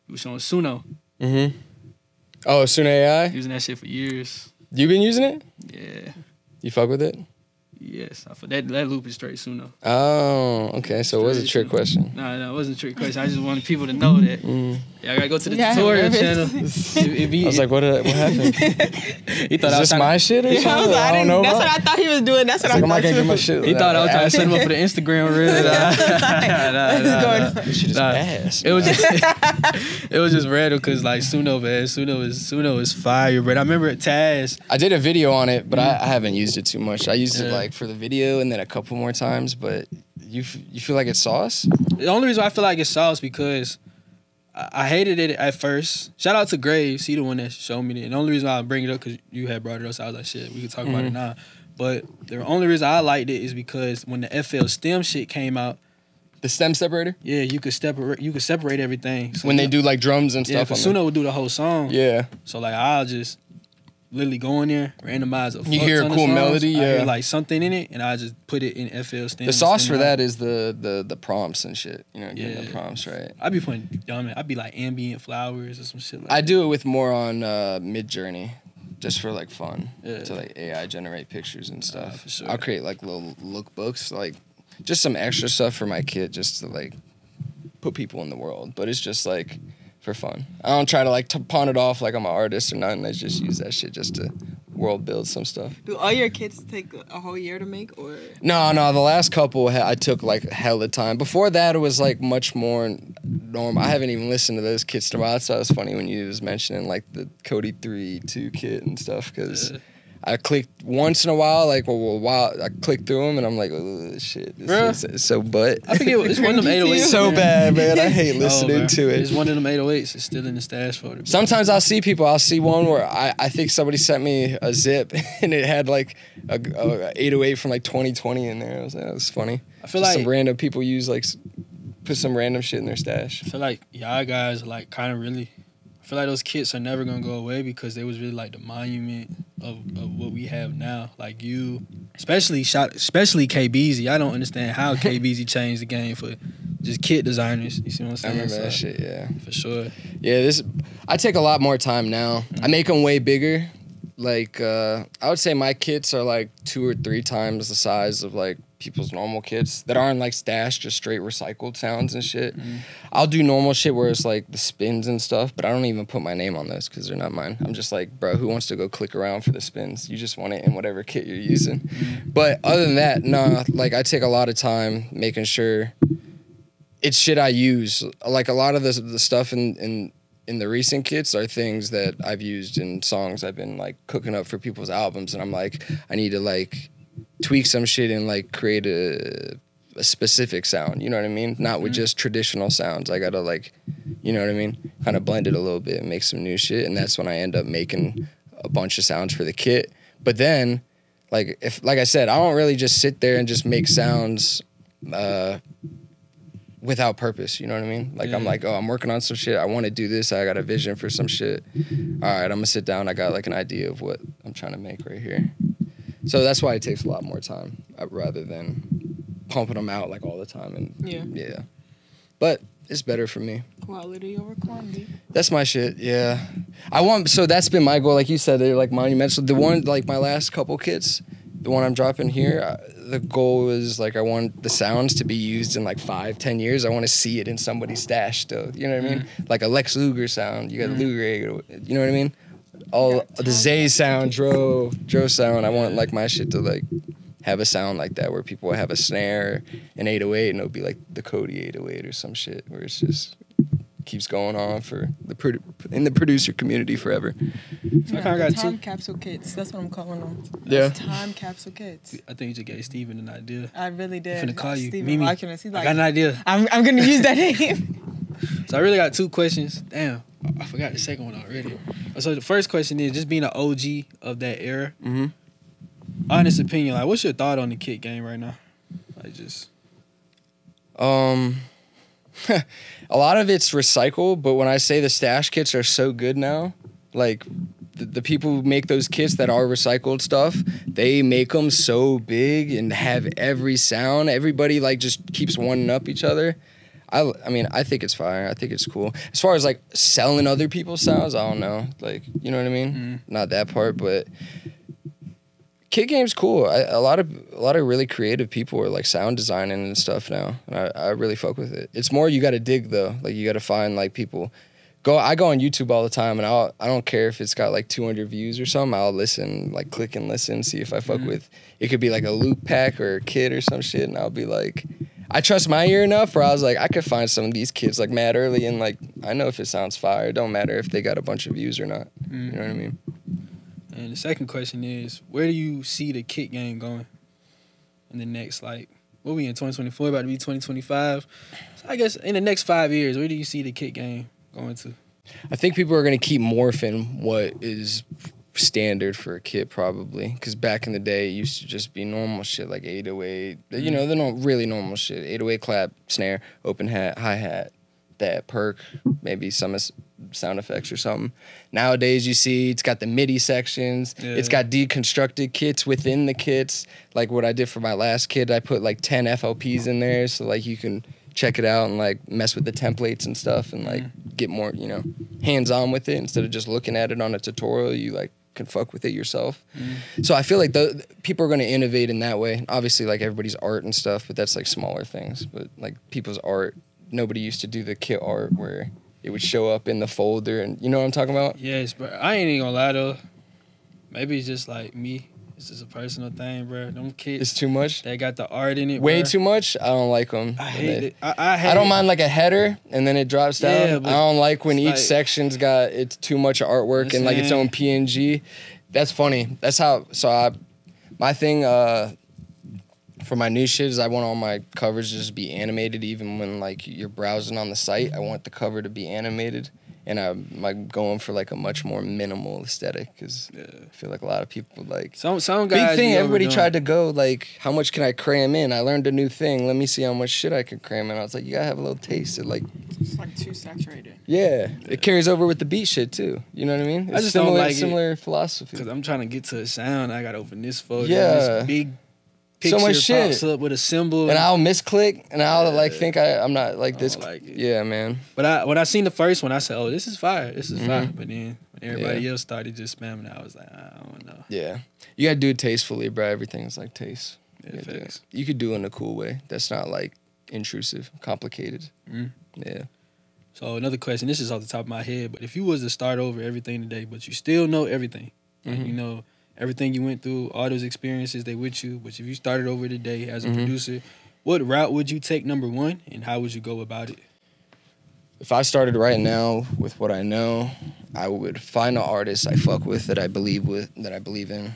It was showing Suno. Oh, Suno AI? Using that shit for years. You been using it? Yeah. You fuck with it? Yes, that loop is straight Suno. Oh, okay. So it was a trick question. No, it wasn't a trick question. I just wanted people to know that. Yeah, I gotta go to the tutorial channel. I was like, what happened? He thought is this my shit or something? I don't know. That's what I thought he was doing. That's what I thought. I'm not gonna get my shit. He thought I was trying to set him up for the Instagram reel. Nah. This shit is ass. It was just random because like Suno, man. Suno is fire, but I remember at Taz. I did a video on it, but I haven't used it too much. I used it like for the video and then a couple more times, but you feel like it's sauce? The only reason I feel like it's sauce because I hated it at first. Shout out to Graves, he the one that showed me it. And the only reason why I bring it up because you had brought it up, so I was like, shit, we could talk about it now. But the only reason I liked it is because when the FL stem shit came out, the stem separator? Yeah, you could separate everything. So when they do like drums and stuff. Yeah, Suno would do the whole song. Yeah. So like I'll just literally go in there, randomize a you hear a cool melody, I hear like something in it, and I just put it in FL stem. The sauce for that is the prompts and shit. You know, getting the prompts right. I be putting, I'd be like ambient flowers or some shit like that. I do it with more on Midjourney, just for like fun, to like AI generate pictures and stuff. For sure. I'll create like little lookbooks, like just some extra stuff for my kid, just to like put people in the world. But it's just like for fun. I don't try to like pawn it off like I'm an artist or nothing. I just use that shit just to world build some stuff. Do all your kits take a whole year to make, or? No. The last couple I took like hella time. Before that, it was like much more normal. I haven't even listened to those kits in a while. So it was funny when you was mentioning like the Cody 3.2 kit and stuff, because I clicked once in a while, like I clicked through them and I'm like, oh shit, this is so butt. I think it's one of them 808s. So bad, man. I hate listening to it. It's one of them 808s. It's still in the stash folder. Sometimes I'll see one where I think somebody sent me a zip and it had like a 808 from like 2020 in there. That was funny. I feel like some random people put some random shit in their stash. I feel like y'all guys like kind of really. I feel like those kits are never gonna go away because they was really like the monument of what we have now. Like you, especially Cxdy. I don't understand how Cxdy changed the game for just kit designers. You see what I'm saying? I remember that shit. Yeah, for sure. Yeah, I take a lot more time now. I make them way bigger. Like I would say my kits are like 2 or 3 times the size of like people's normal kits that aren't like stashed, just straight recycled sounds and shit. I'll do normal shit where it's like the spins and stuff, but I don't even put my name on those because they're not mine. I'm just like, bro, who wants to go click around for the spins? You just want it in whatever kit you're using. But other than that, nah, like I take a lot of time making sure it's shit I use. Like a lot of the stuff in the recent kits are things that I've used in songs I've been like cooking up for people's albums, and I'm like, I need to like tweak some shit and like create a specific sound, you know what I mean? Not with just traditional sounds. I gotta like, you know what I mean? Kind of blend it a little bit and make some new shit, and that's when I end up making a bunch of sounds for the kit. But then, like I said, I don't really just sit there and just make sounds without purpose, you know what I mean? Like I'm like, oh, I'm working on some shit. I want to do this. I got a vision for some shit. All right, I'm gonna sit down. I got like an idea of what I'm trying to make right here. So that's why it takes a lot more time rather than pumping them out like all the time. And yeah. But it's better for me. Quality over quantity. That's my shit. Yeah. So that's been my goal. Like you said, they're like monumental. The one, like my last couple kits, the one I'm dropping here, the goal is like I want the sounds to be used in like 5-10 years. I want to see it in somebody's stash still. You know what I mean? Like a Lex Luger sound. You got Luger, you know what I mean? All the Zay sound, Dro sound. I want like my shit to like have a sound like that where people will have a snare, an 808, and it'll be like the Cody 808 or some shit where it's just keeps going on for in the producer community forever. So I kind of got time capsule kits. That's what I'm calling them. Yeah. Time capsule kits. I think you just gave Steven an idea. I really did. I'm finna call you. Steven Mimi. He's like, I got an idea. I'm going to use that name. So I really got 2 questions. Damn. I forgot the second one already. So the first question is just being an OG of that era. Honest opinion, like what's your thought on the kit game right now? Like just a lot of it's recycled, but when I say the stash kits are so good now, like the people who make those kits that are recycled stuff, they make them so big and have every sound. Everybody like just keeps one up each other. I mean, I think it's fire. I think it's cool. As far as like selling other people's sounds, I don't know. Like, you know what I mean? Not that part, but Kid game's cool. A lot of really creative people are like sound designing and stuff now, and I really fuck with it. It's more you got to dig though. Like you got to find like people. I go on YouTube all the time, and I don't care if it's got like 200 views or something. I'll listen, like click and listen, see if I fuck with. It could be like a loop pack or a kid or some shit, and I'll be like, I trust my ear enough where I was like, I could find some of these kids like mad early, and like I know if it sounds fire. It don't matter if they got a bunch of views or not. You know what I mean? And the second question is, where do you see the kit game going in the next, like, what we in 2024, about to be 2025? So I guess in the next 5 years, where do you see the kit game going to? I think people are going to keep morphing what is standard for a kit probably, because back in the day, it used to just be normal shit like 808, you know, they're not really normal shit. 808 clap, snare, open hat, hi-hat, that perk, maybe some sound effects or something. Nowadays, you see it's got the MIDI sections. Yeah. It's got deconstructed kits within the kits. Like what I did for my last kit, I put like 10 FLPs in there, so like you can check it out and like mess with the templates and stuff and like get more, you know, hands-on with it instead of just looking at it on a tutorial. You like can fuck with it yourself. So I feel like the people are going to innovate in that way. Obviously, like everybody's art and stuff, but that's like smaller things. But like people's art, nobody used to do the kit art where it would show up in the folder, and you know what I'm talking about? Yes, but I ain't even gonna lie though. Maybe it's just like me. It's just a personal thing, bro. Them kits. It's too much? They got the art in it, way bro. Too much? I don't like them. I hate it. I don't mind like a header and then it drops down. Yeah, I don't like when each like, section's got it's too much artwork and like its own PNG. That's funny. That's how. My thing for my new shit is I want all my covers to just be animated, even when like you're browsing on the site. I want the cover to be animated, and I'm like going for like a much more minimal aesthetic because I feel like a lot of people like some guys. Big thing. Everybody tried to go like, how much can I cram in? I learned a new thing. Let me see how much shit I can cram in. I was like, you gotta have a little taste. It's like too saturated. Yeah, it carries over with the beat shit too. You know what I mean? It's I just don't like similar philosophy. Because I'm trying to get to a sound. I gotta open this folder. Yeah. This big picture so much shit pops up with a symbol, and I'll misclick, and I'll like think I'm not like this. Like it. Yeah, man. But when I seen the first one, I said, "Oh, this is fire. This is fire." But then when everybody else started just spamming, I was like, "I don't know." Yeah, you gotta do it tastefully, bro. Everything's like taste. Yeah, you could do it in a cool way. That's not like intrusive, complicated. Yeah. So another question. This is off the top of my head, but if you was to start over everything today, but you still know everything, like, you know. Everything you went through, all those experiences, they with you. But if you started over today as a producer, what route would you take, number one, and how would you go about it? If I started right now with what I know, I would find an artist I fuck with, that I believe in.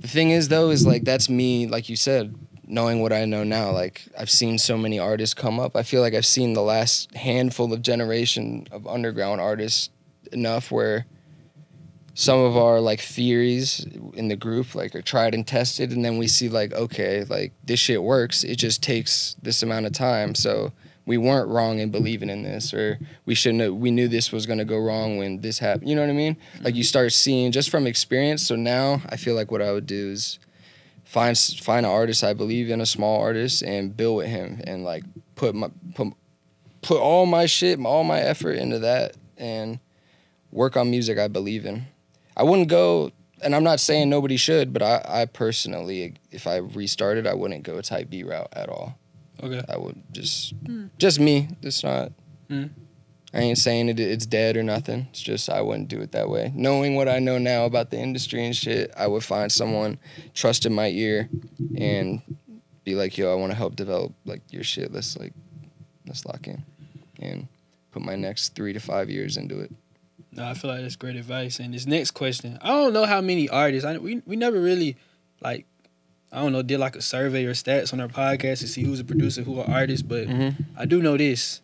The thing is, though, is like that's me, like you said, knowing what I know now. Like I've seen so many artists come up. I feel like I've seen the last handful of generation of underground artists enough where some of our like theories in the group like are tried and tested, and then we see like, okay, like this shit works. It just takes this amount of time. So we weren't wrong in believing in this, or we knew this was gonna go wrong when this happened. You know what I mean? Like you start seeing just from experience. So now I feel like what I would do is find an artist I believe in, a small artist, and build with him, and like put all my shit, all my effort into that, and work on music I believe in. I wouldn't go, and I'm not saying nobody should, but I personally, if I restarted, I wouldn't go type B route at all. Okay. I would just me. It's not, I ain't saying it's dead or nothing. It's just I wouldn't do it that way. Knowing what I know now about the industry and shit, I would find someone, trust in my ear, and be like, yo, I want to help develop like your shit. Let's lock in and put my next 3 to 5 years into it. No, I feel like that's great advice. And this next question, I don't know how many artists. We never really, like, I don't know, did like a survey or stats on our podcast to see who's a producer, who an artist. But I do know this.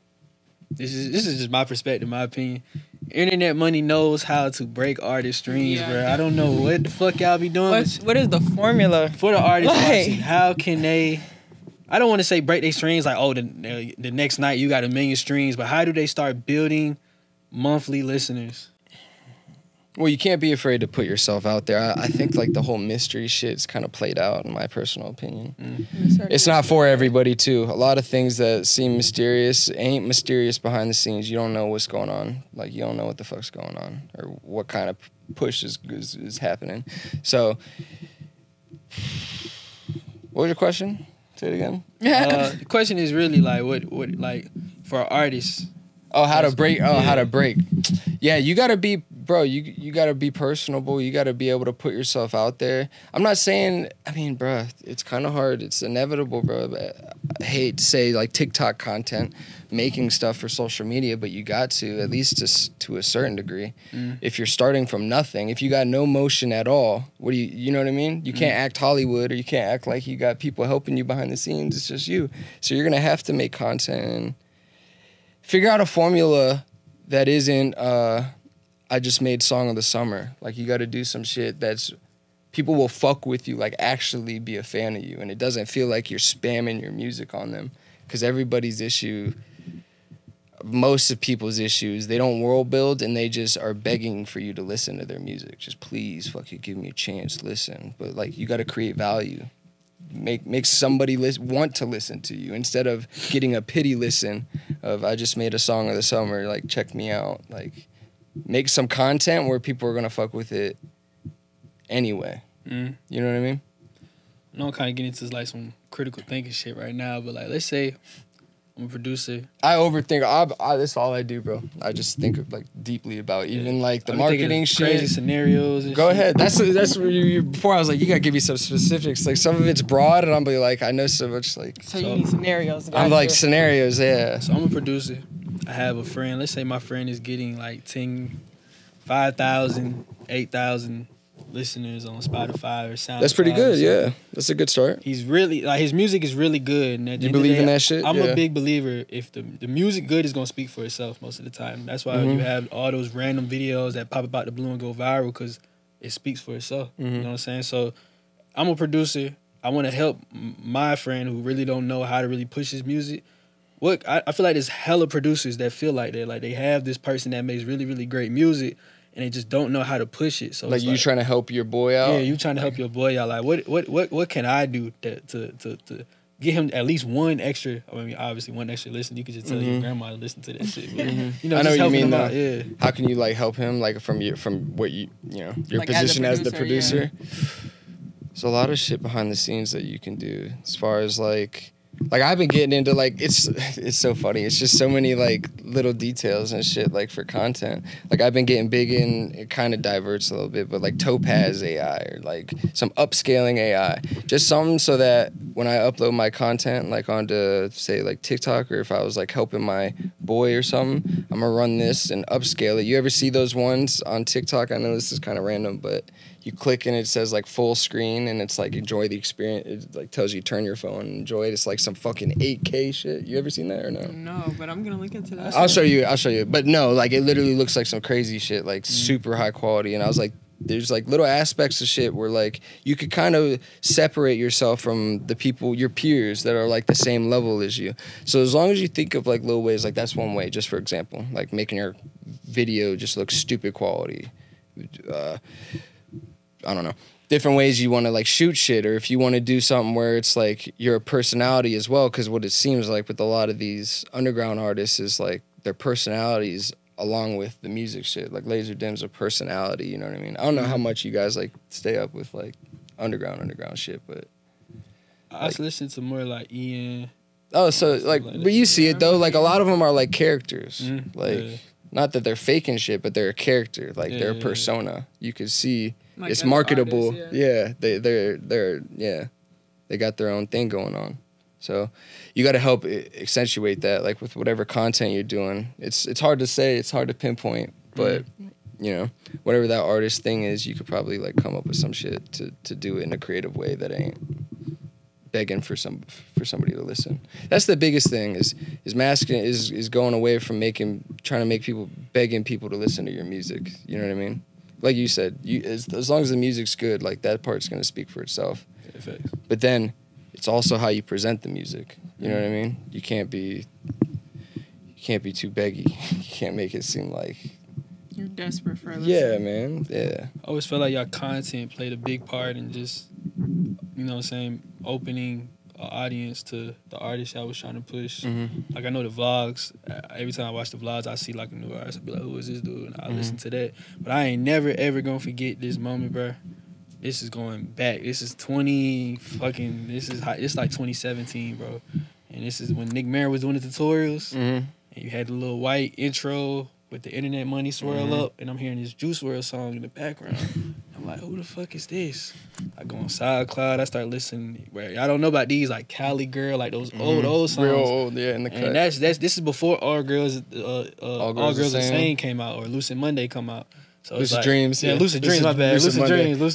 This is just my perspective, my opinion. Internet money knows how to break artist streams, bro. I don't know what the fuck y'all be doing. What is the formula for the artists watching? How can they? I don't want to say break their streams like, oh, the next night you got 1 million streams, but how do they start building monthly listeners? Well, you can't be afraid to put yourself out there. I think like the whole mystery shit's kind of played out, in my personal opinion. It's not for everybody too. A lot of things that seem mysterious ain't mysterious behind the scenes. You don't know what's going on. Like you don't know what the fuck's going on or what kind of push is happening. So What was your question? Say it again. The question is really like what like for artists. Oh, how to break. Oh, yeah. How to break. Yeah, you gotta be, bro. You gotta be personable. You gotta be able to put yourself out there. I'm not saying. I mean, bro, it's kind of hard. It's inevitable, bro. But I hate to say like TikTok content, making stuff for social media, but you got to at least to a certain degree. If you're starting from nothing, if you got no motion at all, what do you know what I mean? You can't act Hollywood, or you can't act like you got people helping you behind the scenes. It's just you. So you're gonna have to make content and figure out a formula that isn't I just made song of the summer. Like, you got to do some shit that's people will fuck with you, like actually be a fan of you, and it doesn't feel like you're spamming your music on them. Because everybody's issue, most of people's issues, they don't world build and they just are begging for you to listen to their music. Just please fucking give me a chance, listen. But like, you got to create value. Make somebody want to listen to you instead of getting a pity listen of I just made a song of the summer, like check me out. Like, make some content where people are gonna fuck with it anyway. You know what I mean? I know I'm kind of getting into like some critical thinking shit right now, but like, let's say I'm a producer. I overthink. That's all I do, bro. I just think of, like, deeply about even like the marketing shit. Crazy scenarios. And Go ahead. That's where you. Before I was like, you gotta give me some specifics. Like, some of it's broad, and I'm be like, I know so much. Like, so you need scenarios. I'm like scenarios, yeah. So I'm a producer. I have a friend. Let's say my friend is getting like 5,000, 8,000 listeners on Spotify or SoundCloud. That's pretty good, yeah. That's a good start. He's really, like, his music is really good. And you believe in that shit? I'm a big believer. If the music good is going to speak for itself most of the time. That's why you have all those random videos that pop up out the blue and go viral, because it speaks for itself. You know what I'm saying? So I'm a producer. I want to help my friend who really don't know how to really push his music. I feel like there's hella producers that feel like that. Like, they have this person that makes really, really great music, and they just don't know how to push it. So like, you trying to help your boy out? Yeah, you trying to help your boy out. Like, what can I do to get him at least one extra? I mean, obviously one extra listen. You could just tell your grandma to listen to that shit. But, you know, I know what you mean. Out, yeah. How can you like help him, like, from what you know, your like position as the producer? Yeah. There's a lot of shit behind the scenes that you can do as far as like I've been getting into, like, it's so funny. It's just so many, like, little details and shit, like, for content. Like, I've been getting big in, it kind of diverts a little bit, but like Topaz AI or like some upscaling AI. Just something so that when I upload my content, like, onto, say, like, TikTok, or if I was like helping my boy or something, I'm gonna run this and upscale it. You ever see those ones on TikTok? I know this is kind of random, but you click and it says like full screen, and it's like enjoy the experience. It like tells you turn your phone and enjoy it. It's like some fucking 8K shit. You ever seen that or no? No, but I'm gonna look into that. I'll show you. But no, like, it literally looks like some crazy shit, like super high quality. And I was like, there's like little aspects of shit where like you could kind of separate yourself from the people, your peers that are like the same level as you. So as long as you think of like little ways, like that's one way, just for example, like making your video just look stupid quality. I don't know, different ways you want to like shoot shit, or if you want to do something where it's like your personality as well, because what it seems like with a lot of these underground artists is like their personalities along with the music shit. Like Laser Dim's a personality, you know what I mean? I don't know how much you guys like stay up with like underground shit, but I like, listen to more like Ian. Oh, so like but you see it though, like a lot of them are like characters. Like not that they're faking shit, but they're a character, like they're a persona. You could see like it's marketable. Artists, they got their own thing going on. So you got to help accentuate that, like with whatever content you're doing. It's hard to say, it's hard to pinpoint, but you know, whatever that artist thing is, you could probably like come up with some shit to do it in a creative way that ain't begging for somebody to listen. That's the biggest thing is masking is going away from trying to make people begging people to listen to your music. You know what I mean? Like you said, as long as the music's good, like that part's gonna speak for itself. But then it's also how you present the music. You know what I mean? You can't be too beggy. You can't make it seem like you're desperate for a listen. Yeah, man. Yeah. I always felt like your content played a big part in just, you know what I'm saying, opening an audience to the artist I was trying to push. Like, I know the vlogs. Every time I watch the vlogs, I see like a new artist. I be like, who is this dude? And I listen to that. But I ain't never, ever gonna forget this moment, bro. this is going back. This is it's like 2017, bro. And this is when Nick Mayer was doing the tutorials. And you had the little white intro with the internet money swirl up, and I'm hearing this Juice WRLD song in the background. I'm like, who the fuck is this? I go on SoundCloud, I start listening. I don't know about these, like Cali Girl, like those old songs. Real old, yeah, in the cut. And this is before All Girls the Same came out, or Lucid Monday come out. So Lucid like, Dreams. Yeah, Lucid Dreams, my bad. Lucid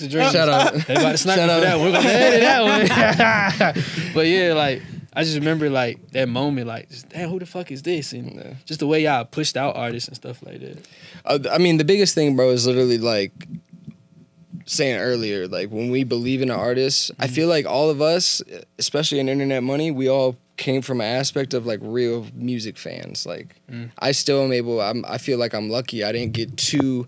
Dreams. Shout out. They about to snipe me for that one. We're gonna edit that one. But yeah, like, I just remember like that moment, like, just, damn, who the fuck is this? And just the way y'all pushed out artists and stuff like that. I mean, the biggest thing, bro, is literally like saying earlier, like when we believe in an artist, I feel like all of us, especially in internet money, we all came from an aspect of like real music fans. Like I still am able. I feel like I'm lucky. I didn't get too.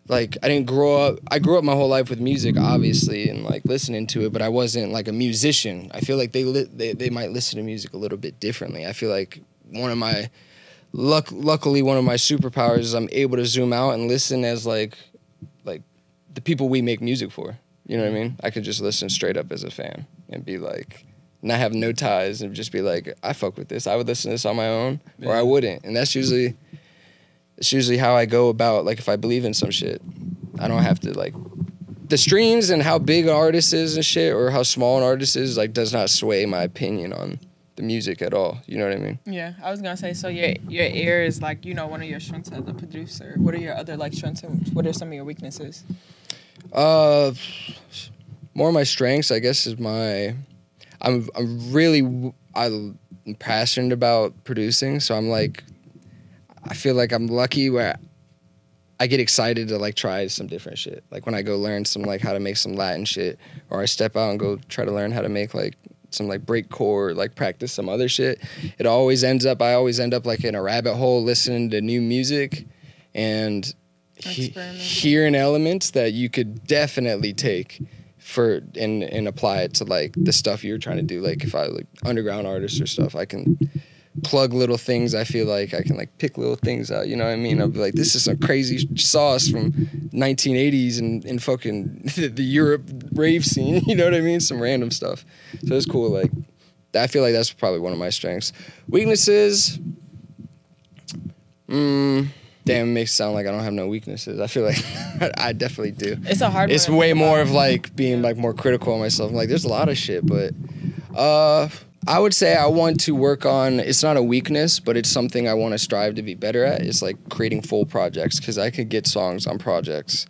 Like, I didn't grow up, I grew up my whole life with music, obviously, and, like, listening to it, but I wasn't, like, a musician. I feel like they might listen to music a little bit differently. I feel like luckily one of my superpowers is I'm able to zoom out and listen as, like the people we make music for. You know what I mean? I could just listen straight up as a fan and be, like, not have no ties and just be like, I fuck with this. I would listen to this on my own, or I wouldn't. And it's usually how I go about, like, if I believe in some shit. I don't have to, like, the streams and how big an artist is and shit, or how small an artist is, like, does not sway my opinion on the music at all. You know what I mean? Yeah, I was gonna say, so your ear is, like, you know, one of your strengths as a producer. What are your other, like, strengths, and what are some of your weaknesses? More of my strengths, I guess, is I'm passionate about producing, so I'm, like, I feel like I'm lucky where I get excited to, like, try some different shit. Like, when I go learn some, like, how to make some Latin shit, or I step out and go try to learn how to make, like, some, like, breakcore, like, practice some other shit. I always end up, like, in a rabbit hole listening to new music and hearing elements that you could definitely take and apply it to, like, the stuff you're trying to do. Like, if I, like, underground artists or stuff, I can plug little things. I feel like I can, like, pick little things out, you know what I mean? I'll be like, this is some crazy sauce from 1980s and fucking the Europe rave scene, you know what I mean? Some random stuff. So it's cool. Like, I feel like that's probably one of my strengths. Weaknesses, damn, it makes it sound like I don't have no weaknesses. I feel like I definitely do. It's a hard one. It's way more of, like, being, like, more critical of myself. I'm like, there's a lot of shit, but I would say I want to work on, it's not a weakness, but it's something I want to strive to be better at. It's, like, creating full projects, because I could get songs on projects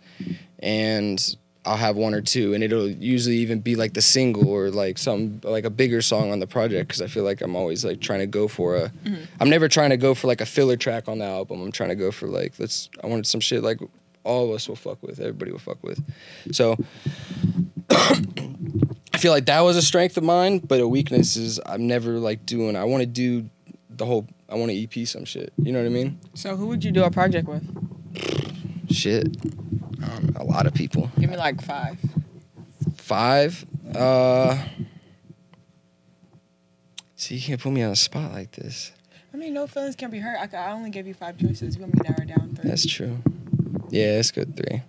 and I'll have one or two, and it'll usually even be, like, the single or, like, some, like, a bigger song on the project, because I feel like I'm always, like, trying to go for I'm never trying to go for, like, a filler track on the album. I'm trying to go for, like, I wanted some shit, like, all of us will fuck with, everybody will fuck with. So I feel like that was a strength of mine, but a weakness is I'm never, like, I want to do I want to EP some shit. You know what I mean? So who would you do a project with? Shit. A lot of people. Give me, like, 5. 5? See, you can't put me on a spot like this. I mean, no feelings can be hurt. I only gave you 5 choices. You want me to narrow down 3? That's true. Yeah, it's good. 3.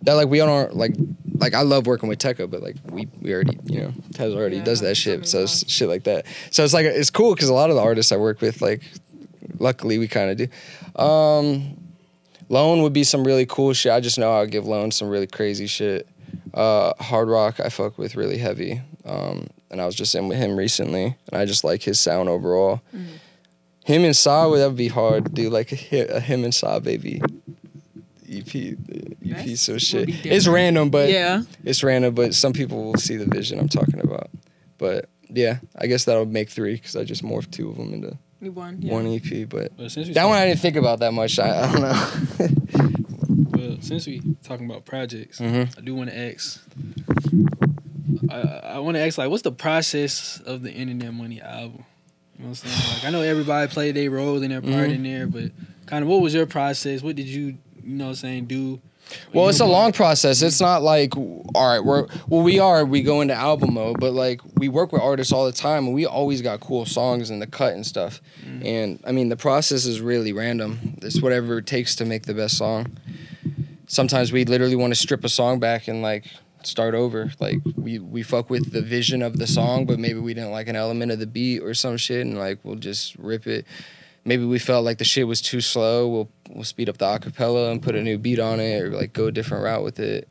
That, like, we don't, like I love working with Tecca, but, like, we already, you know, Tez already does that shit, so it's shit like that. So it's, like, it's cool, because a lot of the artists I work with, like, luckily we kind of do. Lone would be some really cool shit. I just know I'll give Lone some really crazy shit. Hard rock I fuck with really heavy, and I was just in with him recently, and I just like his sound overall. Him and Sa, that would be hard to do, like, a him and Sa baby EP. So shit. It's random, but some people will see the vision I'm talking about. But yeah, I guess that'll make 3, because I just morphed 2 of them into one EP. But that one I didn't think about that much. I don't know. Well, since we talking about projects, I do want to ask. I want to ask, like, what's the process of the Internet Money album? You know what I'm saying? Like, I know everybody played their role in their part in there, but kind of what was your process? What did you know what I'm saying, do? Well, it's a long process. It's not like, all right, we go into album mode, but, like, we work with artists all the time, and we always got cool songs in the cut and stuff. And I mean, the process is really random. It's whatever it takes to make the best song. sometimes we literally want to strip a song back and like start over. Like we fuck with the vision of the song, but maybe we didn't like an element of the beat or some shit, and like we'll just rip it. Maybe we felt like the shit was too slow. We'll speed up the acapella and put a new beat on it, or like go a different route with it.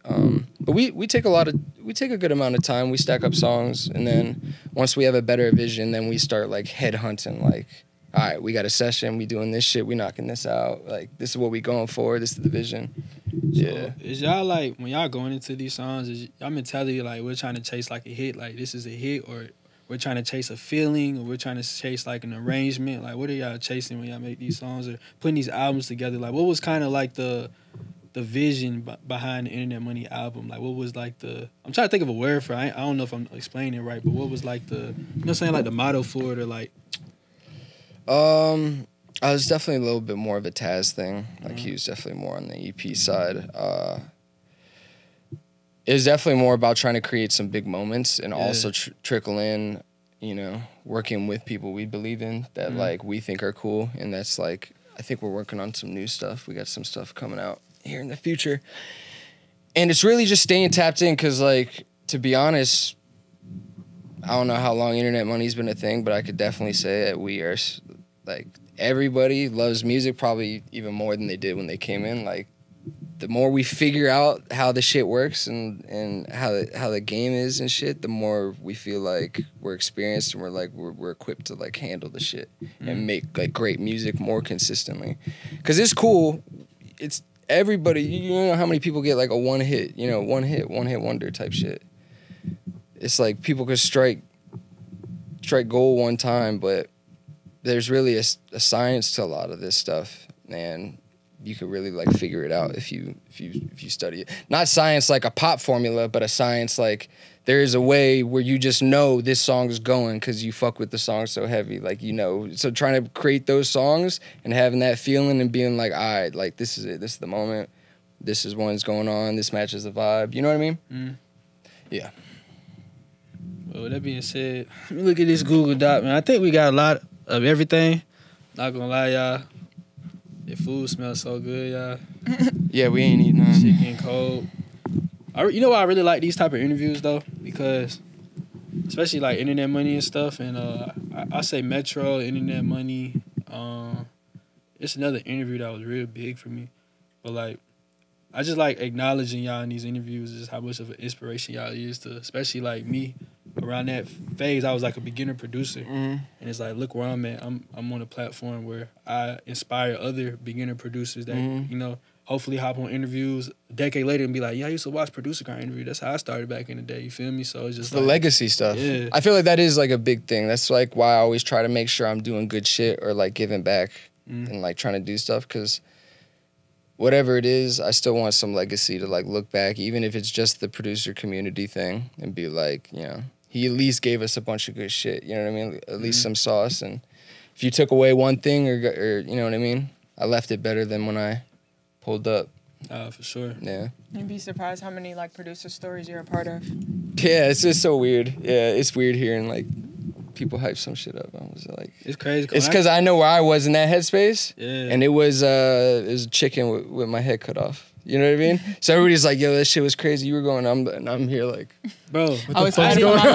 But we take a good amount of time. We stack up songs, and then once we have a better vision, then we start like headhunting. Like, all right, we got a session. We doing this shit. We knocking this out. Like, this is what we going for. This is the vision. Yeah. So is y'all like, when y'all going into these songs, is y'all mentality like we're trying to chase like a hit, like this is a hit, or we're trying to chase a feeling, or we're trying to chase like an arrangement? Like, what are y'all chasing when y'all make these songs or putting these albums together? Like, what was kind of like the vision behind the Internet Money album? Like, what was like I'm trying to think of a word for it. I don't know if I'm explaining it right, but what was like you know what I'm saying, like the motto for it, or like? I was definitely a little bit more of a Taz thing. Like, he was definitely more on the EP side. It was definitely more about trying to create some big moments and also trickle in, you know, working with people we believe in that like we think are cool. And that's like, I think we're working on some new stuff. We got some stuff coming out here in the future. And it's really just staying tapped in because, like, to be honest, I don't know how long Internet Money's been a thing, but I could definitely say that we are, like, everybody loves music probably even more than they did when they came in. Like, the more we figure out how the shit works and how the game is and shit, the more we feel like we're experienced and we're equipped to like handle the shit and make like great music more consistently. Cause it's cool. It's everybody. You know how many people get like a one hit wonder type shit. It's like people could strike gold one time, but there's really a science to a lot of this stuff, and you could really like figure it out if you study it. Not science like a pop formula, but a science like there is a way where you just know this song is going because you fuck with the song so heavy, like, you know. So trying to create those songs and having that feeling and being like, all right, like this is it, this is the moment, this is what's going on, this matches the vibe. You know what I mean? Yeah. Well, with that being said, let me look at this Google Doc, man. I think we got a lot of everything. Not gonna lie, y'all. The food smells so good, y'all. Yeah, we ain't eating none. Chicken cold. You know why I really like these type of interviews though? Because especially like Internet Money and stuff, and I say Metro, Internet Money. It's another interview that was real big for me. But like, I just like acknowledging y'all in these interviews, just how much of an inspiration y'all is to, especially like me. Around that phase, I was like a beginner producer, and it's like, look where I'm at. I'm on a platform where I inspire other beginner producers that you know, hopefully hop on interviews a decade later and be like, yeah, I used to watch ProducerGrind interview. That's how I started back in the day. You feel me? So it's just the legacy stuff. Yeah. I feel like that is like a big thing. That's like why I always try to make sure I'm doing good shit or like giving back and like trying to do stuff, because whatever it is, I still want some legacy to like look back, even if it's just the producer community thing, and be like, you know, he at least gave us a bunch of good shit. You know what I mean? At least some sauce. And if you took away one thing or you know what I mean? I left it better than when I pulled up. For sure. Yeah. You'd be surprised how many like producer stories you're a part of. Yeah, it's just so weird. Yeah, it's weird hearing like people hype some shit up. I was like, it's crazy. It's because I know where I was in that headspace. Yeah. And it was a chicken with my head cut off. You know what I mean? So everybody's like, yo, that shit was crazy. You were going, and I'm here like, bro, I was going on.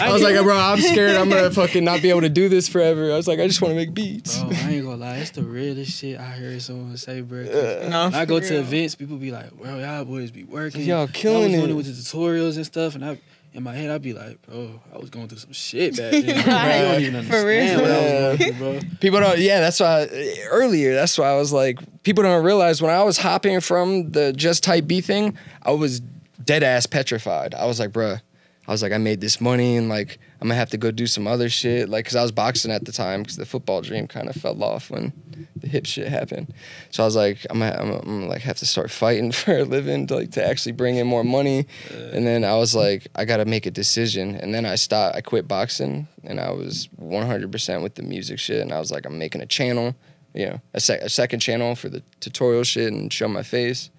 I was like, bro, I'm scared I'm gonna fucking not be able to do this forever. I was like, I just want to make beats. Bro, I ain't gonna lie, it's the realest shit I heard someone say, bro. No, when I go to events, people be like, bro, y'all boys be working. Y'all killing it. I was doing it with the tutorials and stuff, and in my head, I'd be like, bro, I was going through some shit back then. You don't even understand what I was going through, bro. People don't, that's why, earlier, that's why I was like, people don't realize when I was hopping from the just type B thing, I was dead ass petrified. I was like, bruh, I made this money and like, I'm gonna have to go do some other shit. Like, cause I was boxing at the time, cause the football dream kind of fell off when the hip shit happened. So I was like, I'm gonna like have to start fighting for a living to actually bring in more money. And then I was like, I gotta make a decision. And then I quit boxing, and I was 100% with the music shit. And I was like, I'm making a channel, you know, a second channel for the tutorial shit and show my face.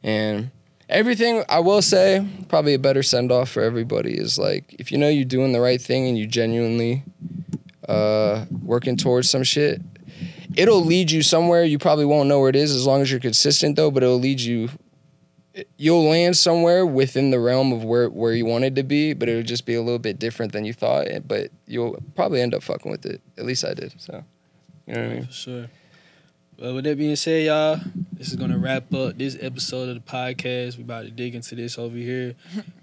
And everything, I will say, probably a better send-off for everybody is like, if you know you're doing the right thing and you genuinely working towards some shit, it'll lead you somewhere. You probably won't know where it is as long as you're consistent, though, but it'll lead you you'll land somewhere within the realm of where you wanted to be, but it'll just be a little bit different than you thought. But you'll probably end up fucking with it. At least I did. So, you know what I mean? For sure. Well, with that being said, y'all, this is gonna wrap up this episode of the podcast. We about to dig into this over here,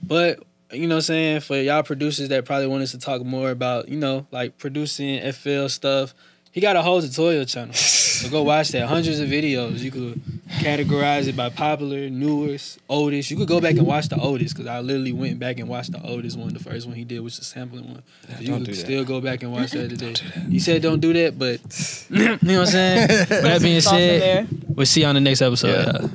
but you know what I'm saying, for y'all producers that probably want us to talk more about, you know, like producing FL stuff, he got a whole tutorial channel. So go watch that. Hundreds of videos. You could categorize it by popular, newest, oldest. You could go back and watch the oldest, because I literally went back and watched the oldest one, the first one he did, which is the sampling one. So you could still go back and watch that today. He said don't do that, but you know what I'm saying? With that being said, we'll see you on the next episode. Yeah.